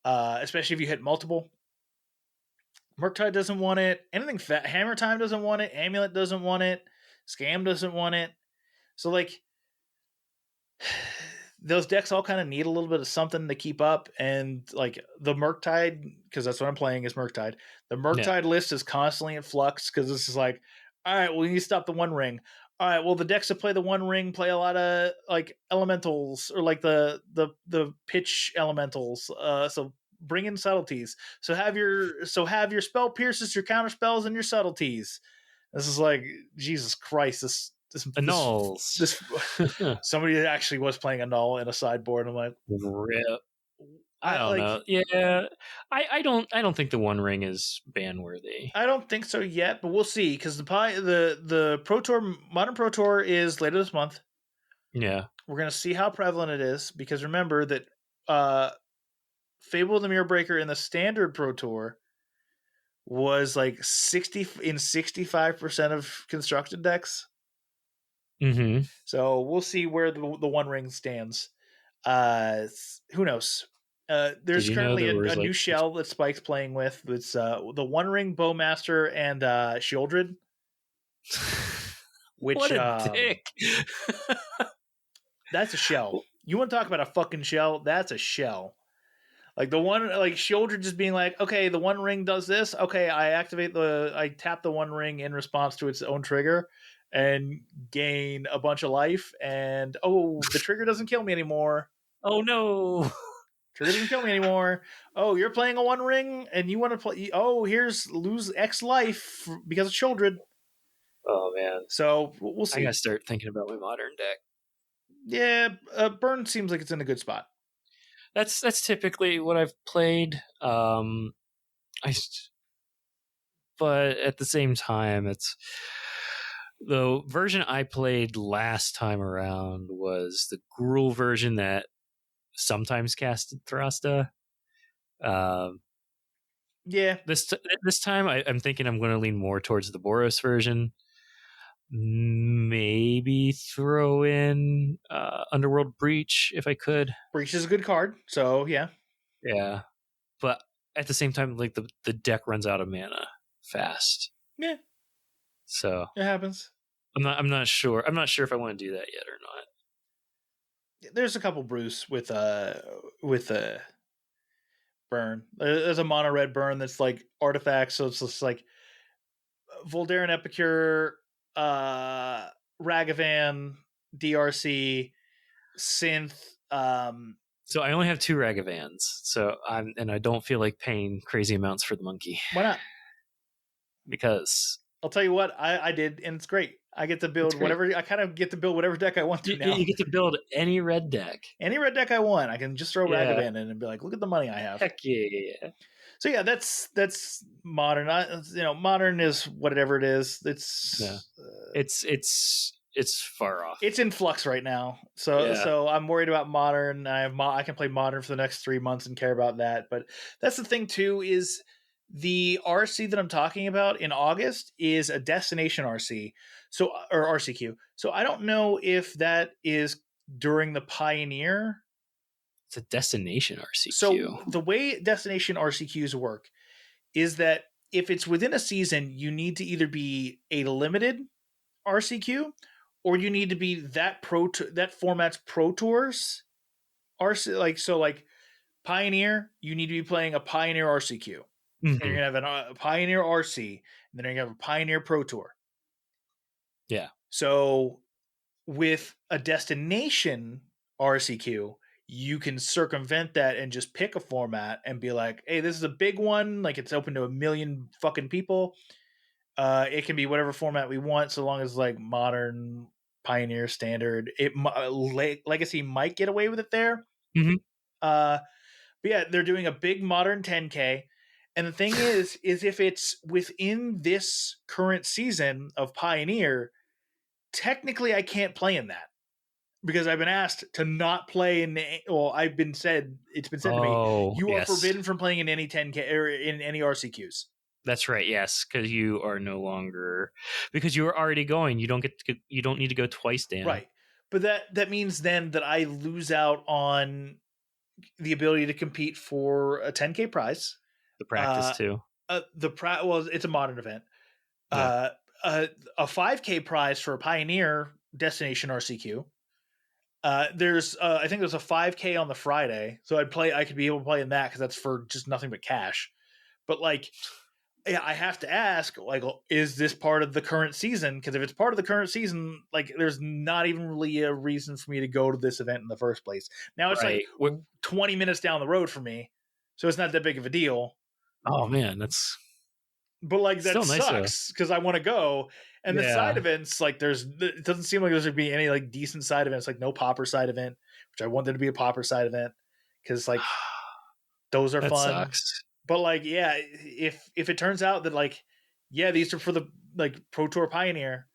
S2: especially if you hit multiple. Murktide doesn't want it. Anything Hammer Time doesn't want it. Amulet doesn't want it. Scam doesn't want it. So like those decks all kind of need a little bit of something to keep up, and like the Murktide, because that's what I'm playing is Murktide. The Murktide list is constantly in flux, because this is like, all right, well, we need to stop the One Ring. All right, well, the decks that play the One Ring play a lot of like elementals, or like the pitch elementals. So bring in subtleties. So have your spell pierces, your counter spells, and your subtleties. This is like, Jesus Christ, this
S1: annuls.
S2: Somebody actually was playing a null in a sideboard. I'm like,
S1: rip. I don't know. Yeah, I don't think the One Ring is ban worthy.
S2: I don't think so yet, but we'll see, because the Pro Tour, Modern Pro Tour is later this month.
S1: Yeah,
S2: we're gonna see how prevalent it is, because remember that Fable of the Mirror Breaker in the Standard Pro Tour was like 65% of constructed decks.
S1: Mm-hmm.
S2: So we'll see where the One Ring stands. Who knows? There's currently a new shell that Spike's playing with. It's the One Ring, Bowmaster, and Shieldred. Which,
S1: what a dick!
S2: That's a shell. You want to talk about a fucking shell? That's a shell. Like the one, like Shieldred just being like, okay, the One Ring does this. Okay, I tap the One Ring in response to its own trigger, and gain a bunch of life. And the trigger doesn't kill me anymore.
S1: Oh no.
S2: Trigger doesn't kill me anymore. Oh, you're playing a One Ring and you want to play. Oh, here's lose X life because of Shieldred.
S1: Oh man.
S2: So we'll see.
S1: I gotta start thinking about my Modern deck.
S2: Yeah, Burn seems like it's in a good spot.
S1: That's typically what I've played. But at the same time, it's the version I played last time around was the Gruul version that sometimes casted Thrasta.
S2: Yeah.
S1: This time I'm thinking I'm going to lean more towards the Boros version. Maybe throw in Underworld Breach if I could.
S2: Breach is a good card, so yeah.
S1: Yeah, but at the same time, like the deck runs out of mana fast.
S2: Yeah.
S1: So
S2: it happens.
S1: I'm not sure. I'm not sure if I want to do that yet or not.
S2: There's a couple brews with burn. There's a mono red burn that's like artifacts, so it's just like Voldaren Epicure, Ragavan, DRC, Synth.
S1: So I only have 2 Ragavans, so I don't feel like paying crazy amounts for the monkey.
S2: Why not?
S1: Because
S2: I'll tell you what, I did, and it's great. I get to build whatever. I kind of get to build whatever deck I want to now.
S1: You get to build any red deck.
S2: Any red deck I want. I can just throw Ragavan in and be like, look at the money I have.
S1: Heck yeah.
S2: So yeah, that's modern. Modern is whatever it is.
S1: It's far off.
S2: It's in flux right now. So I'm worried about modern. I can play modern for the next 3 months and care about that. But that's the thing too, is the RC that I'm talking about in August is a destination RC. Or RCQ. So I don't know if that is during the Pioneer.
S1: It's a destination RCQ.
S2: So the way destination RCQs work is that if it's within a season, you need to either be a limited RCQ, or you need to be that format's Pro Tours RC. Like Pioneer, you need to be playing a Pioneer RCQ. Mm-hmm. And you're gonna have a Pioneer RC, and then you're gonna have a Pioneer Pro Tour.
S1: Yeah.
S2: So with a destination RCQ, you can circumvent that and just pick a format and be like, hey, this is a big one. Like, it's open to 1 million fucking people. It can be whatever format we want, so long as like modern, Pioneer, standard. Legacy might get away with it there.
S1: Mm-hmm.
S2: But yeah, they're doing a big modern 10K. And the thing is if it's within this current season of Pioneer, technically I can't play in that because I've been asked to not play in. Well, it's been said to me,
S1: Oh,
S2: you are
S1: yes.
S2: forbidden from playing in any 10K or in any RCQs.
S1: That's right. Yes, because you are no longer, because you were already going. You don't need to go twice, Dan.
S2: Right. But that means then that I lose out on the ability to compete for a 10K prize.
S1: The practice too.
S2: Well, it's a modern event.
S1: Yeah.
S2: A 5K prize for a Pioneer Destination RCQ. There's I think there's a 5K on the Friday, so I could be able to play in that because that's for just nothing but cash. But like, yeah, I have to ask, like, is this part of the current season? Because if it's part of the current season, like, there's not even really a reason for me to go to this event in the first place. Now it's
S1: Right.
S2: like 20 minutes down the road for me, so it's not that big of a deal.
S1: Oh man, that's.
S2: But like that
S1: Still nice,
S2: sucks because I want to go. And the side
S1: Yeah.
S2: events, like it doesn't seem like there's gonna be any like decent side events, like no popper side event, which I want there to be a popper side event because like those are
S1: That
S2: fun.
S1: sucks.
S2: But like, yeah, if it turns out that like, yeah, these are for the like Pro Tour Pioneer,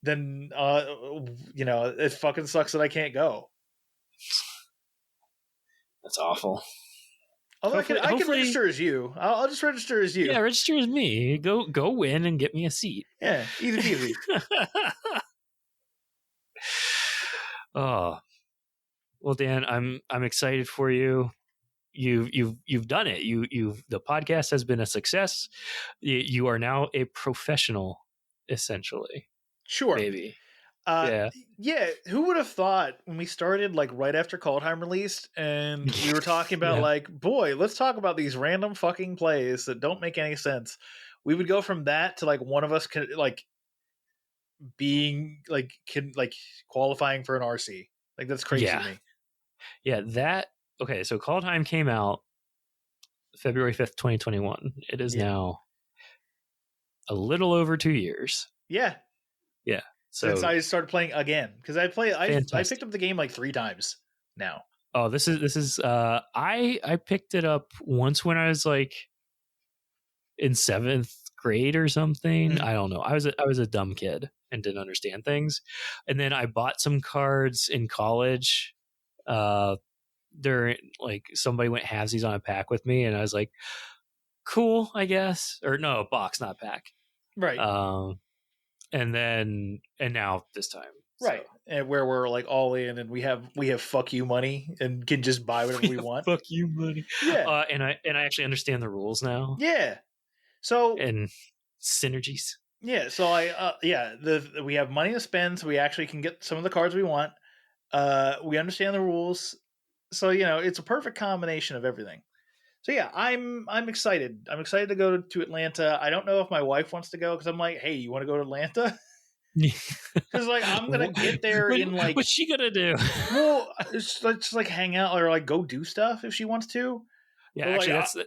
S2: then it fucking sucks that I can't go.
S1: That's awful.
S2: Although I can
S1: hopefully,
S2: register as you. I'll just register as you.
S1: Yeah, register as me. Go win and get me a seat.
S2: Yeah, easy peasy.
S1: Oh, well, Dan, I'm excited for you. You've done it. The podcast has been a success. You are now a professional, essentially.
S2: Sure.
S1: Maybe.
S2: Yeah. Who would have thought when we started like right after Kaldheim released and we were talking about like, boy, let's talk about these random fucking plays that don't make any sense. We would go from that to like one of us could like being like qualifying for an RC. Like that's crazy to me.
S1: Yeah, okay, so Kaldheim came out February 5th, 2021. It is now a little over 2 years.
S2: Yeah.
S1: So
S2: since I started playing again, because I picked up the game like 3 times now.
S1: Oh, this is I picked it up once when I was like in 7th grade or something. I don't know. I was a dumb kid and didn't understand things. And then I bought some cards in college. During like somebody went halvesies on a pack with me, and I was like, cool, I guess. Or no, box, not pack.
S2: Right.
S1: And now this time.
S2: Right. So. And where we're like all in and we have fuck you money and can just buy whatever we want.
S1: Fuck you money.
S2: Yeah.
S1: And I actually understand the rules now.
S2: Yeah. So
S1: and synergies.
S2: Yeah. So we have money to spend, so we actually can get some of the cards we want. We understand the rules. So, it's a perfect combination of everything. So yeah, I'm excited. I'm excited to go to Atlanta. I don't know if my wife wants to go because I'm like, hey, you want to go to Atlanta? Because like I'm gonna get there in like.
S1: What's she gonna do?
S2: Well, just like hang out or like go do stuff if she wants to.
S1: Yeah,
S2: but,
S1: actually,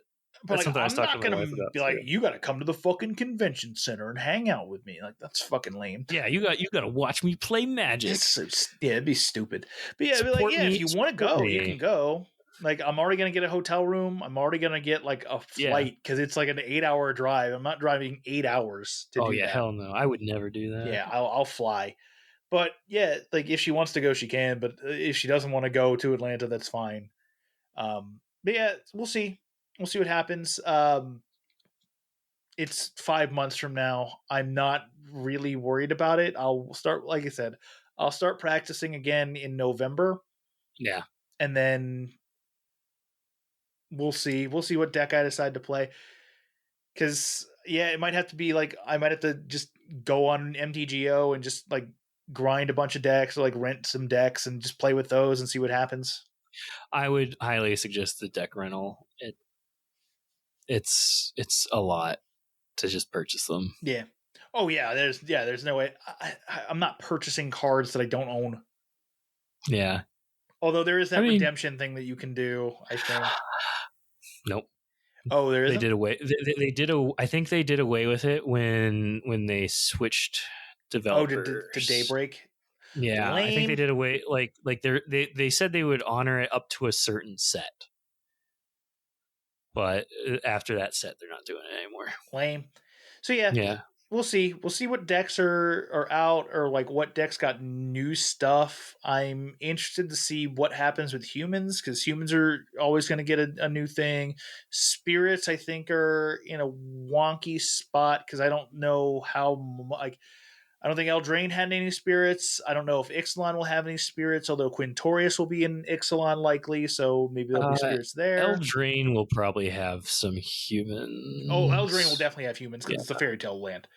S2: like, I'm not gonna be like, you got to come to the fucking convention center and hang out with me. Like that's fucking lame.
S1: Yeah, you got to watch me play Magic.
S2: It'd be stupid. But yeah, if you want to go, you can go. Like I'm already gonna get a hotel room. I'm already gonna get like a flight because it's like an 8-hour drive. I'm not driving 8 hours to do that.
S1: Hell no, I would never do that.
S2: Yeah, I'll fly. But yeah, like if she wants to go, she can. But if she doesn't want to go to Atlanta, that's fine. But yeah, we'll see. We'll see what happens. It's 5 months from now. I'm not really worried about it. I'll start, like I said, I'll start practicing again in November.
S1: Yeah,
S2: and then. We'll see. We'll see what deck I decide to play. Because, yeah, it might have to be like, I might have to just go on MTGO and just like grind a bunch of decks or like rent some decks and just play with those and see what happens.
S1: I would highly suggest the deck rental. It's a lot to just purchase them.
S2: Yeah. Oh, yeah. There's no way. I'm not purchasing cards that I don't own.
S1: Yeah.
S2: Although there is that redemption thing that you can do, I think.
S1: Nope.
S2: Oh, there
S1: They
S2: isn't?
S1: did away. I think they did away with it when they switched
S2: Oh, to
S1: developers.
S2: Daybreak?
S1: Yeah, I think they
S2: Lame.
S1: did away. Like they said they would honor it up to a certain set, but after that set, they're not doing it anymore.
S2: Lame. So yeah,
S1: Yeah.
S2: we'll see. We'll see what decks are out, or like what decks got new stuff. I'm interested to see what happens with humans, because humans are always going to get a new thing. Spirits, I think, are in a wonky spot because I don't know like I don't think Eldraine had any spirits. I don't know if Ixalan will have any spirits, although Quintorius will be in Ixalan likely, so maybe there'll be spirits there.
S1: Eldraine will probably have some
S2: Oh, Eldraine will
S1: humans.
S2: definitely have humans because
S1: Yeah.
S2: it's a fairy tale land.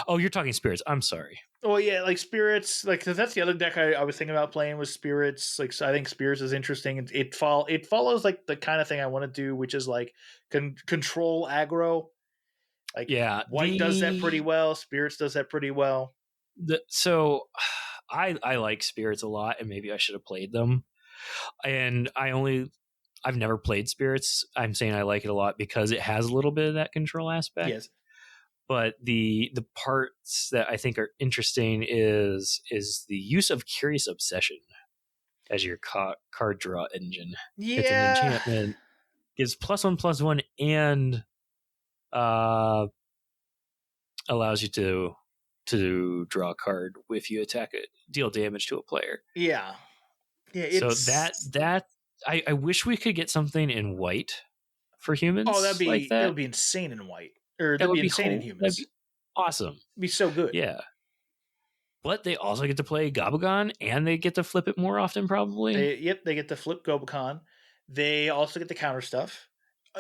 S1: Oh, you're talking spirits. I'm sorry.
S2: Oh yeah, like spirits, like 'cause that's the other deck I was thinking about playing was spirits. Like, so I think spirits is interesting. It follows like the kind of thing I want to do, which is like control aggro. Like
S1: Yeah.
S2: white does that pretty well. Spirits does that pretty well.
S1: So I like spirits a lot, and maybe I should have played them. And I've never played spirits. I'm saying I like it a lot because it has a little bit of that control aspect.
S2: Yes.
S1: But the parts that I think are interesting is the use of Curious Obsession as your card draw engine.
S2: Yeah.
S1: It's an enchantment. Gives +1/+1 and allows you to draw a card if you attack it, deal damage to a player.
S2: Yeah. Yeah.
S1: So
S2: It's
S1: that I wish we could get something in white for humans like
S2: that
S1: that.
S2: would be insane in white, or
S1: That
S2: that'd
S1: would
S2: be
S1: be
S2: insane in
S1: whole. That'd
S2: humans.
S1: be awesome.
S2: It'd be so good.
S1: Yeah. But they also get to play Gabagon, and they get to flip it more often, probably.
S2: They get to flip Gobakon. They also get to counter stuff.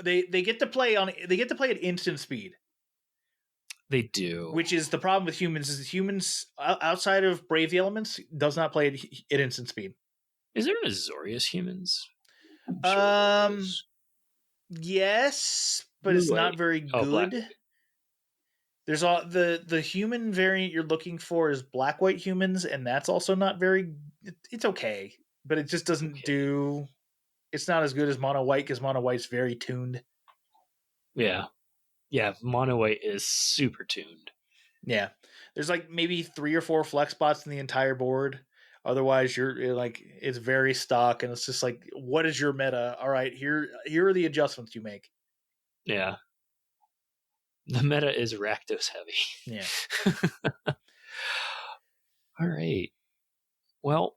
S2: They get to play at instant speed.
S1: They do.
S2: Which is the problem with humans is humans outside of Brave the Elements does not play at instant speed.
S1: Is there an Azorius humans?
S2: Yes, but it's not very good.
S1: Black.
S2: There's all the human variant you're looking for is black white humans, and that's also not very. It's okay, but it just doesn't do. It's not as good as mono white because mono white's very tuned.
S1: Yeah, yeah. Mono white is super tuned.
S2: Yeah, there's like maybe 3 or 4 flex spots in the entire board. Otherwise, you're like it's very stock, and it's just like, what is your meta? All right, here are the adjustments you make.
S1: Yeah, the meta is Rakdos heavy.
S2: Yeah.
S1: All right. Well,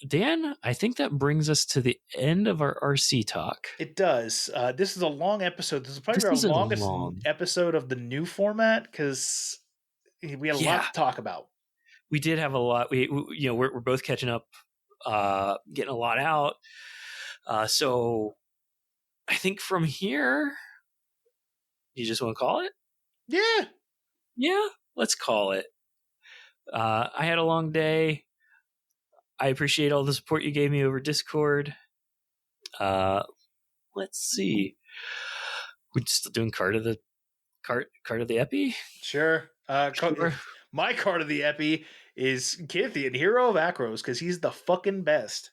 S1: Dan, I think that brings us to the end of our RC talk.
S2: It does. This is a long episode. This is probably our longest episode of the new format because we had a lot to talk about.
S1: We did have a lot. We're both catching up, getting a lot out. So I think from here, you just want to call it?
S2: Yeah.
S1: Yeah, let's call it. I had a long day. I appreciate all the support you gave me over Discord. Let's see. We're still doing card of the Epi?
S2: Sure.
S1: Sure.
S2: My card of the Epi is Kithian, Hero of Akros, because he's the fucking best.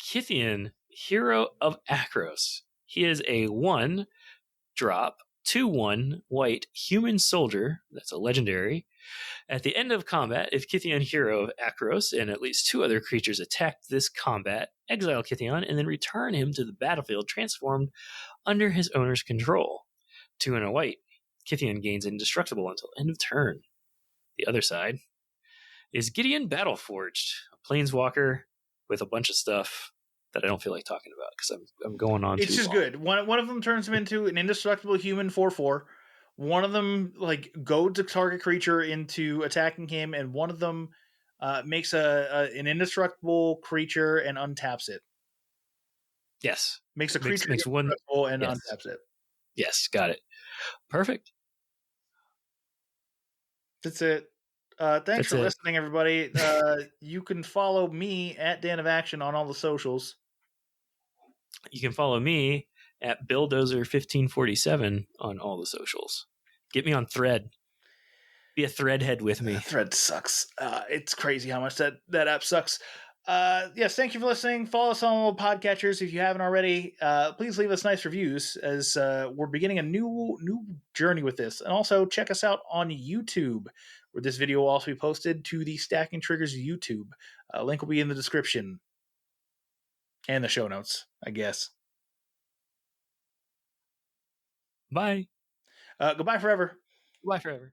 S1: Kithian, Hero of Akros. He is a 1-drop, 2/1 white human soldier. That's a legendary. At the end of combat, if Kithian, Hero of Akros, and at least 2 other creatures attack this combat, exile Kithian and then return him to the battlefield transformed under his owner's control. 2 and a white. Kithian gains indestructible until end of turn. The other side is Gideon Battleforged, a planeswalker with a bunch of stuff that I don't feel like talking about because I'm going on. It's
S2: just good. One of them turns him into an indestructible human 4/4. One of them like goads a target creature into attacking him, and one of them makes an indestructible creature and untaps it.
S1: Yes,
S2: makes a creature makes one and untaps it.
S1: Yes, got it. Perfect.
S2: That's it. Thanks for listening, everybody. You can follow me at Dan of Action on all the socials.
S1: You can follow me at Billdozer1547 on all the socials. Get me on Thread. Be a Threadhead with me.
S2: Thread sucks. It's crazy how much that app sucks. Yes, thank you for listening. Follow us on all podcatchers if you haven't already. Please leave us nice reviews as we're beginning a new journey with this. And also check us out on YouTube, where this video will also be posted to the Stacking Triggers YouTube. Link will be in the description and the show notes, I guess.
S1: Bye.
S2: Goodbye forever.
S1: Goodbye forever.